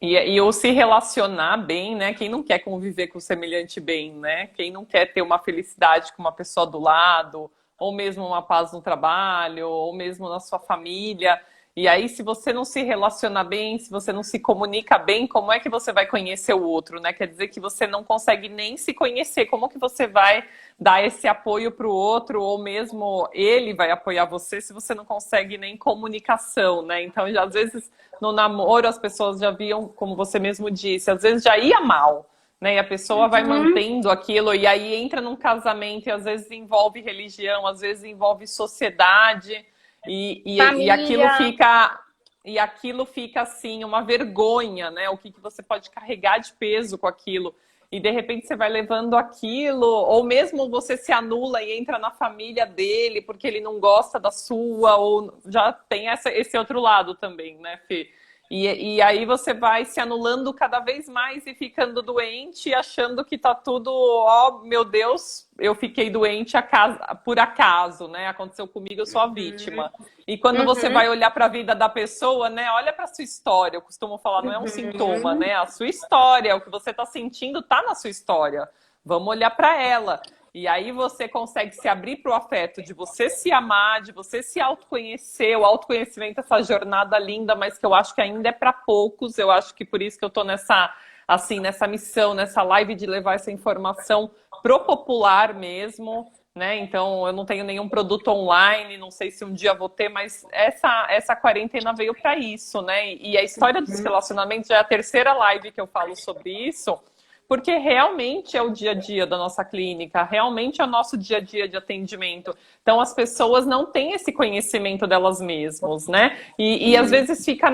E ou se relacionar bem, né? Quem não quer conviver com o semelhante bem, né? Quem não quer ter uma felicidade com uma pessoa do lado, ou mesmo uma paz no trabalho, ou mesmo na sua família. E aí, se você não se relaciona bem, se você não se comunica bem, como é que você vai conhecer o outro, né? Quer dizer que você não consegue nem se conhecer. Como que você vai dar esse apoio para o outro, ou mesmo ele vai apoiar você, se você não consegue nem comunicação, né? Então, já, às vezes, no namoro, as pessoas já viam, como você mesmo disse, às vezes já ia mal, né? E a pessoa vai mantendo aquilo, e aí entra num casamento, e às vezes envolve religião, às vezes envolve sociedade. E aquilo fica assim, uma vergonha, né? O que você pode carregar de peso com aquilo. E de repente você vai levando aquilo, ou mesmo você se anula e entra na família dele porque ele não gosta da sua, ou já tem esse outro lado também, né, Fê? E aí você vai se anulando cada vez mais e ficando doente, achando que tá tudo, ó, meu Deus, eu fiquei doente por acaso, né? Aconteceu comigo, eu sou a vítima. E quando você vai olhar para a vida da pessoa, né? Olha para sua história. Eu costumo falar, não é um sintoma, né? A sua história, o que você tá sentindo tá na sua história. Vamos olhar para ela. E aí você consegue se abrir para o afeto, de você se amar, de você se autoconhecer. O autoconhecimento, essa jornada linda, mas que eu acho que ainda é para poucos. Eu acho que por isso que eu tô nessa missão, nessa live de levar essa informação pro popular mesmo, né? Então eu não tenho nenhum produto online, não sei se um dia vou ter, mas essa quarentena veio para isso, né? E a história dos relacionamentos já é a terceira live que eu falo sobre isso. Porque realmente é o dia a dia da nossa clínica, realmente é o nosso dia a dia de atendimento. Então as pessoas não têm esse conhecimento delas mesmas, né? E às vezes fica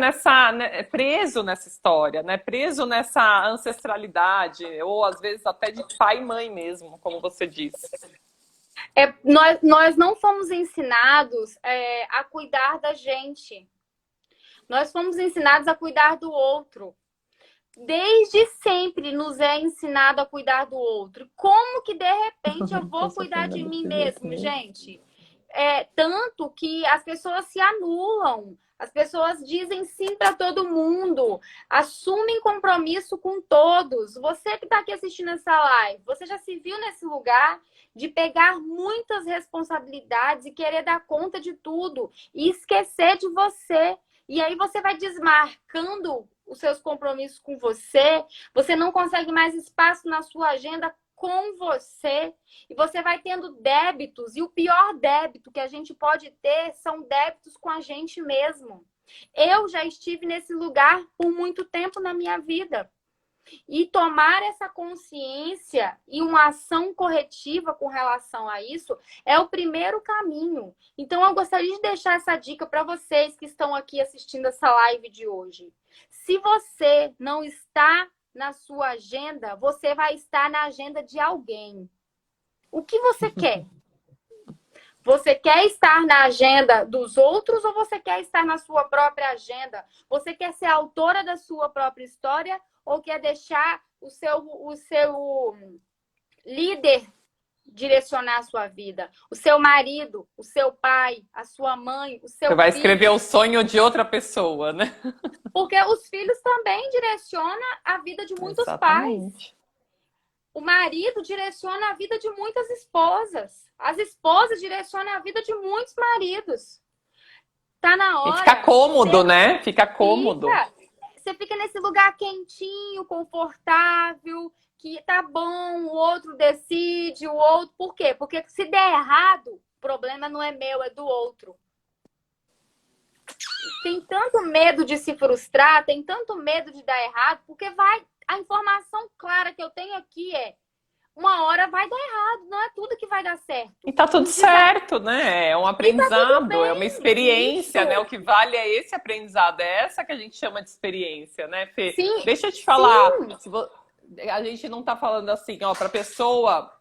preso nessa história, né? Preso nessa ancestralidade, ou às vezes até de pai e mãe mesmo, como você disse. Nós não fomos ensinados a cuidar da gente. Nós fomos ensinados a cuidar do outro. Desde sempre nos é ensinado a cuidar do outro. Como que, de repente, eu vou cuidar de mim mesmo, gente? Tanto que as pessoas se anulam. As pessoas dizem sim para todo mundo. Assumem compromisso com todos. Você que está aqui assistindo essa live, você já se viu nesse lugar de pegar muitas responsabilidades e querer dar conta de tudo e esquecer de você. E aí você vai desmarcando os seus compromissos com você, você não consegue mais espaço na sua agenda com você, e você vai tendo débitos, e o pior débito que a gente pode ter são débitos com a gente mesmo. Eu já estive nesse lugar por muito tempo na minha vida. E tomar essa consciência e uma ação corretiva com relação a isso é o primeiro caminho. Então, eu gostaria de deixar essa dica para vocês que estão aqui assistindo essa live de hoje. Se você não está na sua agenda, você vai estar na agenda de alguém. O que você quer? Você quer estar na agenda dos outros ou você quer estar na sua própria agenda? Você quer ser autora da sua própria história ou quer deixar o seu líder direcionar a sua vida? O seu marido, o seu pai, a sua mãe, o seu Você vai filho. escrever o sonho de outra pessoa, né? Porque os filhos também direcionam a vida de muitos Exatamente. pais. O marido direciona a vida de muitas esposas. As esposas direcionam a vida de muitos maridos. Tá na hora. E fica cômodo, né? Fica cômodo. Você fica nesse lugar quentinho, confortável, que tá bom, o outro decide, o outro... Por quê? Porque se der errado, o problema não é meu, é do outro. Tem tanto medo de se frustrar, tem tanto medo de dar errado, porque vai... A informação clara que eu tenho aqui é uma hora vai dar errado, não é tudo que vai dar certo. E tá tudo certo, né? É um aprendizado, é uma experiência, né? O que vale é esse aprendizado, é essa que a gente chama de experiência, né, Fê? Sim, deixa eu te falar, a gente não tá falando assim, ó, pra pessoa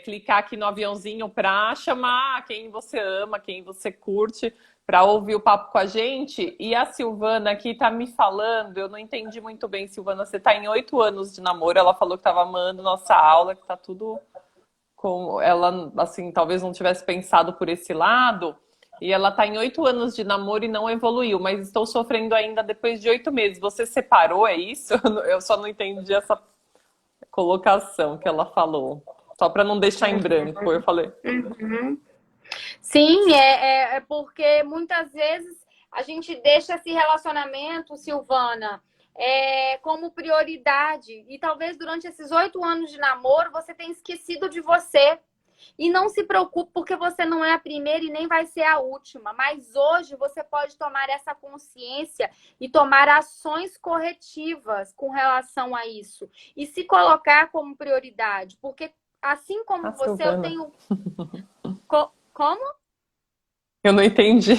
clicar aqui no aviãozinho pra chamar quem você ama, quem você curte, para ouvir o papo com a gente. E a Silvana aqui tá me falando, eu não entendi muito bem, Silvana, você tá em 8 anos de namoro, ela falou que tava amando nossa aula, que tá tudo com ela, assim, talvez não tivesse pensado por esse lado, e ela tá em 8 anos de namoro e não evoluiu, mas estou sofrendo ainda depois de 8 meses. Você separou, é isso? Eu só não entendi essa colocação que ela falou. Só para não deixar em branco, eu falei. Sim, é porque muitas vezes a gente deixa esse relacionamento, Silvana, como prioridade. E talvez durante esses 8 anos de namoro você tenha esquecido de você. E não se preocupe, porque você não é a primeira e nem vai ser a última. Mas hoje você pode tomar essa consciência e tomar ações corretivas com relação a isso. E se colocar como prioridade. Porque assim como você, Silvana. eu tenho... Como? Eu não entendi.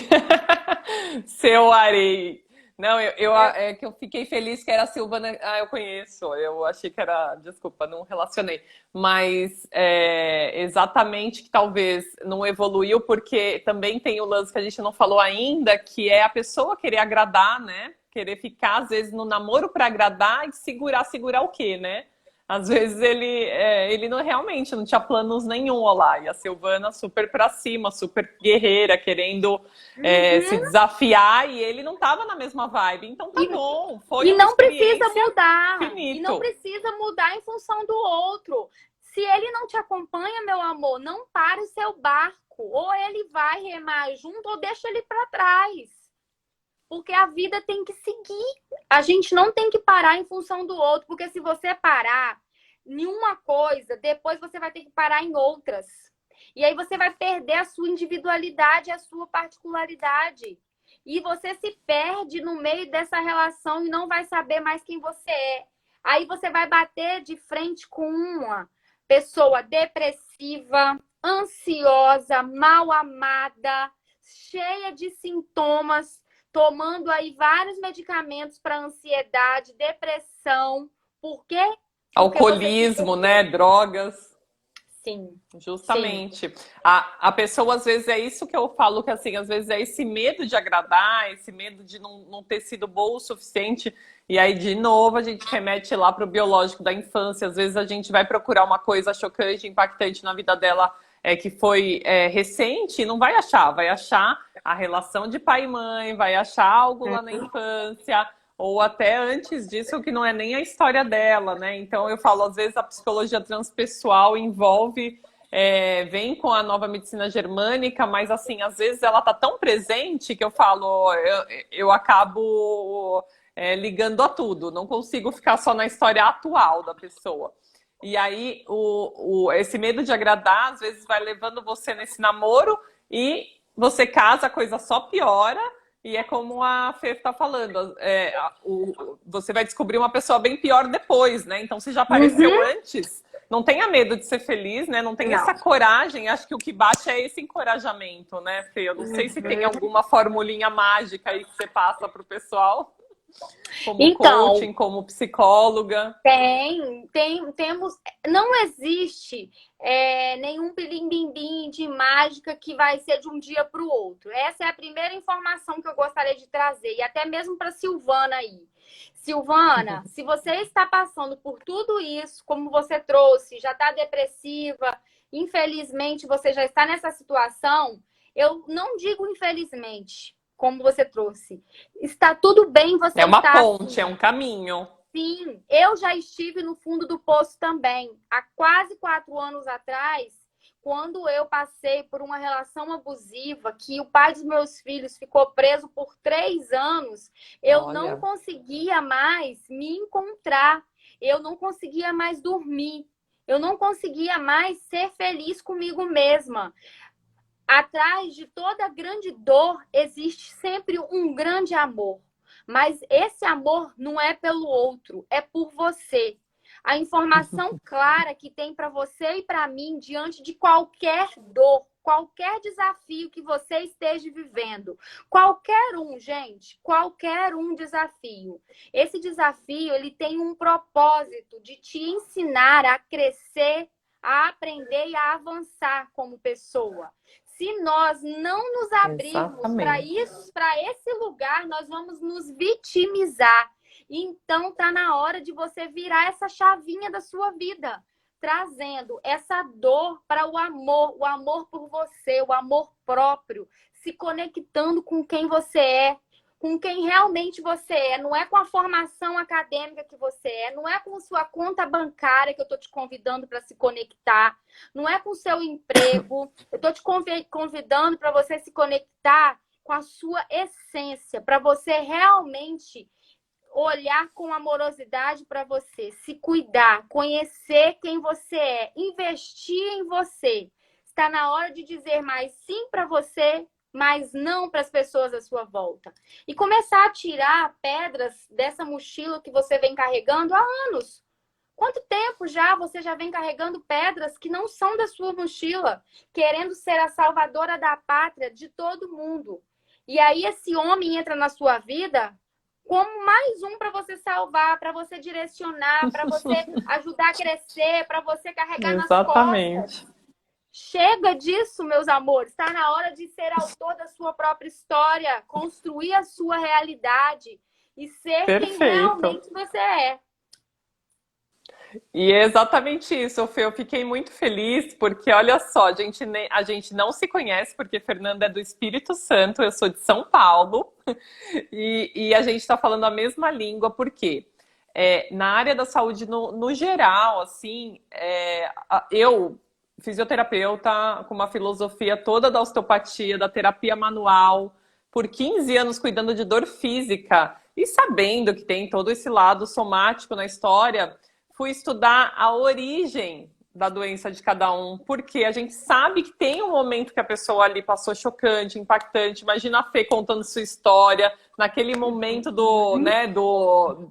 Seu Arei. Não, é que eu fiquei feliz que era a Silvana. Ah, eu conheço. Eu achei que era. Desculpa, não relacionei. Mas exatamente que talvez não evoluiu, porque também tem o lance que a gente não falou ainda, que é a pessoa querer agradar, né? Querer ficar, às vezes, no namoro para agradar e segurar o quê, né? Às vezes ele não, realmente não tinha planos nenhum, ó lá. E a Silvana super pra cima, super guerreira, querendo se desafiar, e ele não tava na mesma vibe. Então tá bom, foi E uma não precisa experiência mudar. finito. E não precisa mudar em função do outro. Se ele não te acompanha, meu amor, não pare o seu barco. Ou ele vai remar junto, ou deixa ele pra trás. Porque a vida tem que seguir. A gente não tem que parar em função do outro. Porque se você parar em uma coisa, depois você vai ter que parar em outras. E aí você vai perder a sua individualidade, a sua particularidade. E você se perde no meio dessa relação e não vai saber mais quem você é. Aí você vai bater de frente com uma pessoa depressiva, ansiosa, mal amada, cheia de sintomas, tomando aí vários medicamentos para ansiedade, depressão. Por quê? Alcoolismo, né? Drogas. Sim. Justamente. Sim. A pessoa, às vezes, é isso que eu falo, que assim, às vezes é esse medo de agradar, esse medo de não ter sido boa o suficiente. E aí, de novo, a gente remete lá para o biológico da infância. Às vezes a gente vai procurar uma coisa chocante, impactante na vida dela, que foi recente, e não vai achar. Vai achar a relação de pai e mãe, vai achar algo lá na infância, ou até antes disso, que não é nem a história dela, né? Então eu falo, às vezes a psicologia transpessoal envolve, vem com a nova medicina germânica, mas assim, às vezes ela tá tão presente que eu falo, eu acabo ligando a tudo, não consigo ficar só na história atual da pessoa. E aí esse medo de agradar, às vezes vai levando você nesse namoro e você casa, a coisa só piora. E é como a Fê está falando, você vai descobrir uma pessoa bem pior depois, né? Então, se já apareceu Uhum. antes, não tenha medo de ser feliz, né? Não tem essa Não. coragem. Acho que o que bate é esse encorajamento, né, Fê? Eu não sei se tem Uhum. alguma formulinha mágica aí que você passa para o pessoal, como Então, coaching, como psicóloga. temos, não existe nenhum bilim-bim-bim de mágica que vai ser de um dia para o outro. Essa é a primeira informação que eu gostaria de trazer, e até mesmo para Silvana aí. Silvana, se você está passando por tudo isso, como você trouxe, já está depressiva, infelizmente você já está nessa situação, eu não digo infelizmente, como você trouxe. Está tudo bem você É uma estar ponte, é assim. um caminho. Sim, eu já estive no fundo do poço também. Há quase 4 anos atrás, quando eu passei por uma relação abusiva, que o pai dos meus filhos ficou preso por 3 anos, eu não Olha, conseguia mais me encontrar, eu não conseguia mais dormir, eu não conseguia mais ser feliz comigo mesma. Atrás de toda grande dor existe sempre um grande amor. Mas esse amor não é pelo outro, é por você. A informação clara que tem para você e para mim diante de qualquer dor, qualquer desafio que você esteja vivendo. Qualquer um, gente, qualquer um desafio. Esse desafio, ele tem um propósito de te ensinar a crescer, a aprender e a avançar como pessoa. Se nós não nos abrirmos para exatamente. isso, para esse lugar, nós vamos nos vitimizar. Então tá na hora de você virar essa chavinha da sua vida, trazendo essa dor para o amor por você, o amor próprio, se conectando com quem você é, com quem realmente você é, não é com a formação acadêmica que você é, não é com sua conta bancária que eu tô te convidando para se conectar, não é com o seu emprego. Eu estou te convidando para você se conectar com a sua essência, para você realmente olhar com amorosidade para você, se cuidar, conhecer quem você é, investir em você. Está na hora de dizer mais sim para você, mas não para as pessoas à sua volta. E começar a tirar pedras dessa mochila que você vem carregando há anos. Quanto tempo já você já vem carregando pedras que não são da sua mochila, querendo ser a salvadora da pátria de todo mundo? E aí esse homem entra na sua vida como mais um para você salvar, para você direcionar, para você ajudar a crescer, para você carregar nas costas. Exatamente. Chega disso, meus amores. Está na hora de ser autor da sua própria história, construir a sua realidade e ser quem Perfeito. realmente você é. E é exatamente isso, Fê. Eu fiquei muito feliz porque, olha só, a gente não se conhece porque Fernanda é do Espírito Santo, eu sou de São Paulo, e a gente está falando a mesma língua, porque na área da saúde, no geral, assim, eu, fisioterapeuta, com uma filosofia toda da osteopatia, da terapia manual, por 15 anos cuidando de dor física, e sabendo que tem todo esse lado somático na história, fui estudar a origem da doença de cada um, porque a gente sabe que tem um momento que a pessoa ali passou chocante, impactante. Imagina a Fê contando sua história, naquele momento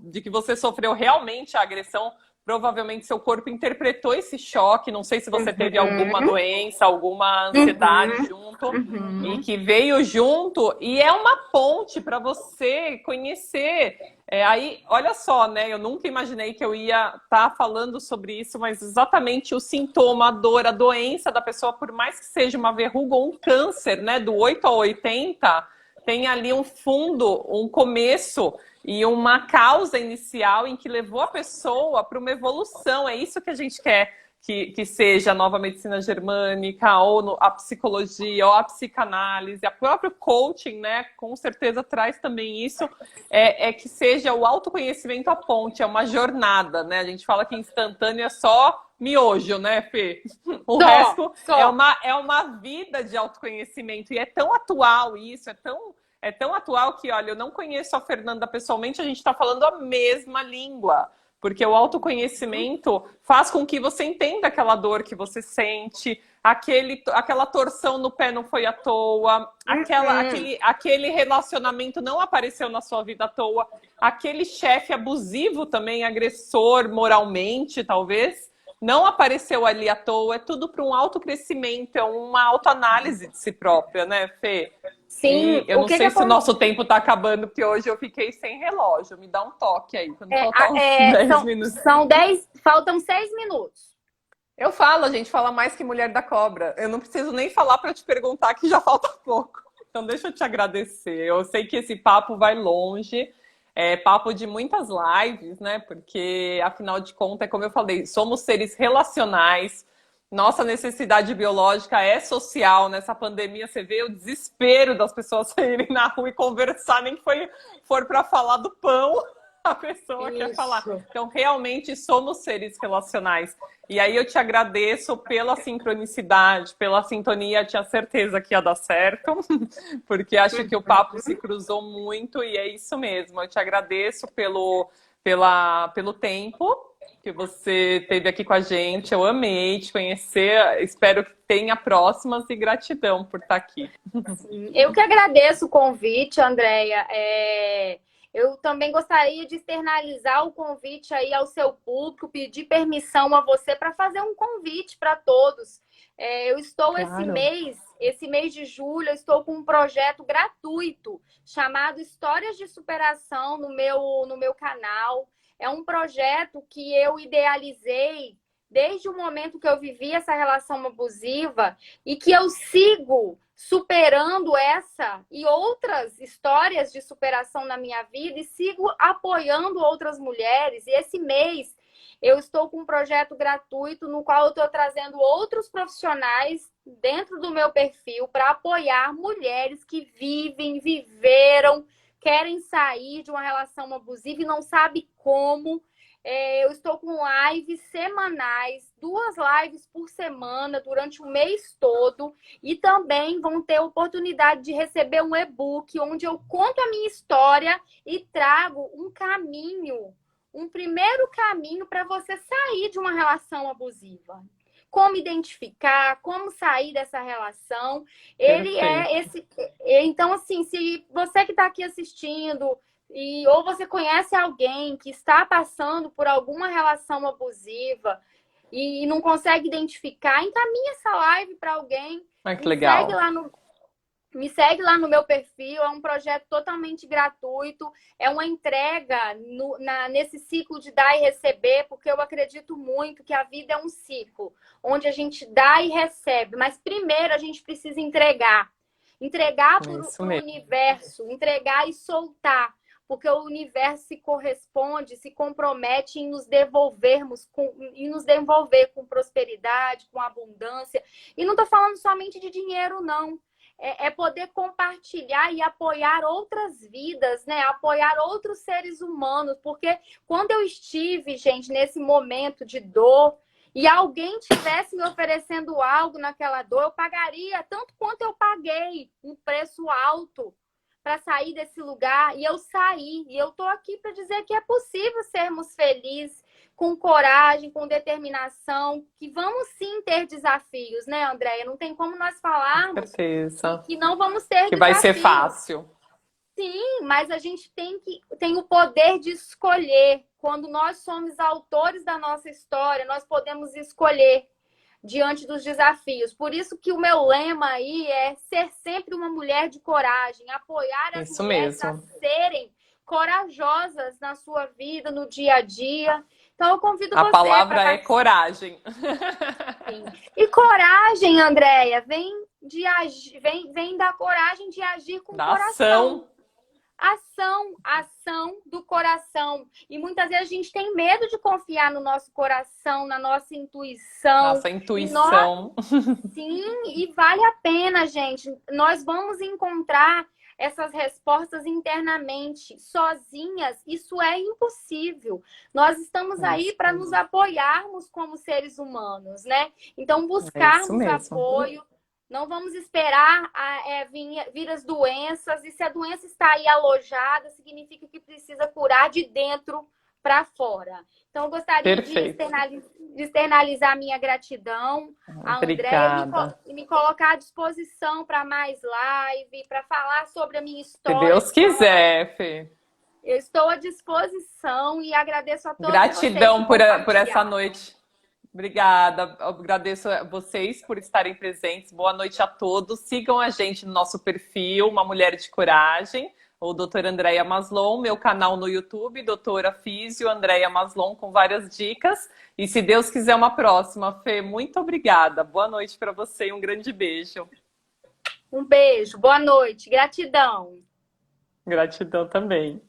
de que você sofreu realmente a agressão. Provavelmente seu corpo interpretou esse choque. Não sei se você teve alguma Uhum, doença, alguma ansiedade uhum, junto, e uhum. que veio junto. E é uma ponte para você conhecer. Aí, olha só, né? Eu nunca imaginei que eu ia estar falando sobre isso, mas exatamente o sintoma, a dor, a doença da pessoa, por mais que seja uma verruga ou um câncer, né? Do 8 a 80, tem ali um fundo, um começo e uma causa inicial em que levou a pessoa para uma evolução. É isso que a gente quer que seja a nova medicina germânica, ou a psicologia, ou a psicanálise, a próprio coaching, né? Com certeza traz também isso, que seja o autoconhecimento a ponte, é uma jornada, né? A gente fala que instantâneo é só miojo, né, Fê? O resto Só. é uma vida de autoconhecimento, e é tão atual isso, é tão atual que, olha, eu não conheço a Fernanda pessoalmente, a gente está falando a mesma língua. Porque o autoconhecimento faz com que você entenda aquela dor que você sente, aquela torção no pé não foi à toa, aquele relacionamento não apareceu na sua vida à toa, aquele chefe abusivo também, agressor moralmente, talvez, não apareceu ali à toa. É tudo para um autocrescimento, é uma autoanálise de si própria, né, Fê? Sim, E eu não sei se o nosso tempo está acabando, porque hoje eu fiquei sem relógio. Me dá um toque aí, quando faltar uns 10 minutos. São 10, faltam 6 minutos. Eu falo, a gente fala mais que mulher da cobra. Eu não preciso nem falar para te perguntar que já falta pouco. Então deixa eu te agradecer. Eu sei que esse papo vai longe, é papo de muitas lives, né? Porque, afinal de contas, é como eu falei, somos seres relacionais. Nossa necessidade biológica é social. Nessa pandemia, você vê o desespero das pessoas saírem na rua e conversar, nem que for para falar do pão, a pessoa quer falar. Então, realmente, somos seres relacionais. E aí eu te agradeço pela sincronicidade, pela sintonia, tinha certeza que ia dar certo, porque acho que o papo se cruzou muito e é isso mesmo. Eu te agradeço pelo tempo que você teve aqui com a gente. Eu amei te conhecer, espero que tenha próximas e gratidão por estar aqui. Eu que agradeço o convite, Andréia. Eu também gostaria de externalizar o convite aí ao seu público, pedir permissão a você para fazer um convite para todos. Eu estou Claro. esse mês de julho, eu estou com um projeto gratuito chamado Histórias de Superação no meu canal. É um projeto que eu idealizei desde o momento que eu vivi essa relação abusiva e que eu sigo superando essa e outras histórias de superação na minha vida e sigo apoiando outras mulheres. E esse mês eu estou com um projeto gratuito no qual eu estou trazendo outros profissionais dentro do meu perfil para apoiar mulheres que viveram, querem sair de uma relação abusiva e não sabem como. Eu estou com lives semanais, 2 lives por semana durante o mês todo, e também vão ter a oportunidade de receber um e-book onde eu conto a minha história e trago um caminho, um primeiro caminho para você sair de uma relação abusiva. Como identificar, como sair dessa relação. Ele é esse. Então, assim, se você que está aqui assistindo ou você conhece alguém que está passando por alguma relação abusiva e não consegue identificar, encaminha essa live para alguém. Que legal. Me segue lá no meu perfil, é um projeto totalmente gratuito, é uma entrega nesse ciclo de dar e receber, porque eu acredito muito que a vida é um ciclo, onde a gente dá e recebe, mas primeiro a gente precisa entregar. Entregar para o universo, entregar e soltar, porque o universo se corresponde, se compromete em nos devolver com prosperidade, com abundância. E não estou falando somente de dinheiro, não. É poder compartilhar e apoiar outras vidas, né? Apoiar outros seres humanos. Porque quando eu estive, gente, nesse momento de dor, e alguém tivesse me oferecendo algo naquela dor, eu pagaria tanto quanto eu paguei, um preço alto para sair desse lugar. E eu saí. E eu estou aqui para dizer que é possível sermos felizes, com coragem, com determinação, que vamos sim ter desafios, né, Andréia? Não tem como nós falarmos que não vamos ter que desafios. Vai ser fácil. Sim, mas a gente tem o poder de escolher. Quando nós somos autores da nossa história, nós podemos escolher diante dos desafios. Por isso que o meu lema aí é ser sempre uma mulher de coragem, apoiar as mulheres a serem corajosas na sua vida, no dia a dia. Então, eu convido você. A palavra é coragem. Sim. E coragem, Andréia, vem da coragem de agir com o coração. Ação do coração. E muitas vezes a gente tem medo de confiar no nosso coração, na nossa intuição. Nossa intuição. Sim, e vale a pena, gente. Nós vamos encontrar essas respostas internamente, sozinhas, isso é impossível. Nós estamos aí para nos apoiarmos como seres humanos, né? Então, buscarmos apoio. Não vamos esperar vir as doenças. E se a doença está aí alojada, significa que precisa curar de dentro para fora. Então, eu gostaria de Perfeito. externalizar minha gratidão a Andréia Obrigada. e me colocar à disposição para mais live, para falar sobre a minha Se história Deus de forma. quiser, Fê. Eu estou à disposição e agradeço a todos vocês que Gratidão por essa compartilharam. noite. Obrigada. Agradeço a vocês por estarem presentes. Boa noite a todos. Sigam a gente no nosso perfil, Uma Mulher de Coragem, ou doutora Andréia Maslon, meu canal no YouTube, doutora Físio Andréia Maslon, com várias dicas. E se Deus quiser, uma próxima. Fê, muito obrigada. Boa noite para você e um grande beijo. Um beijo, boa noite, gratidão. Gratidão também.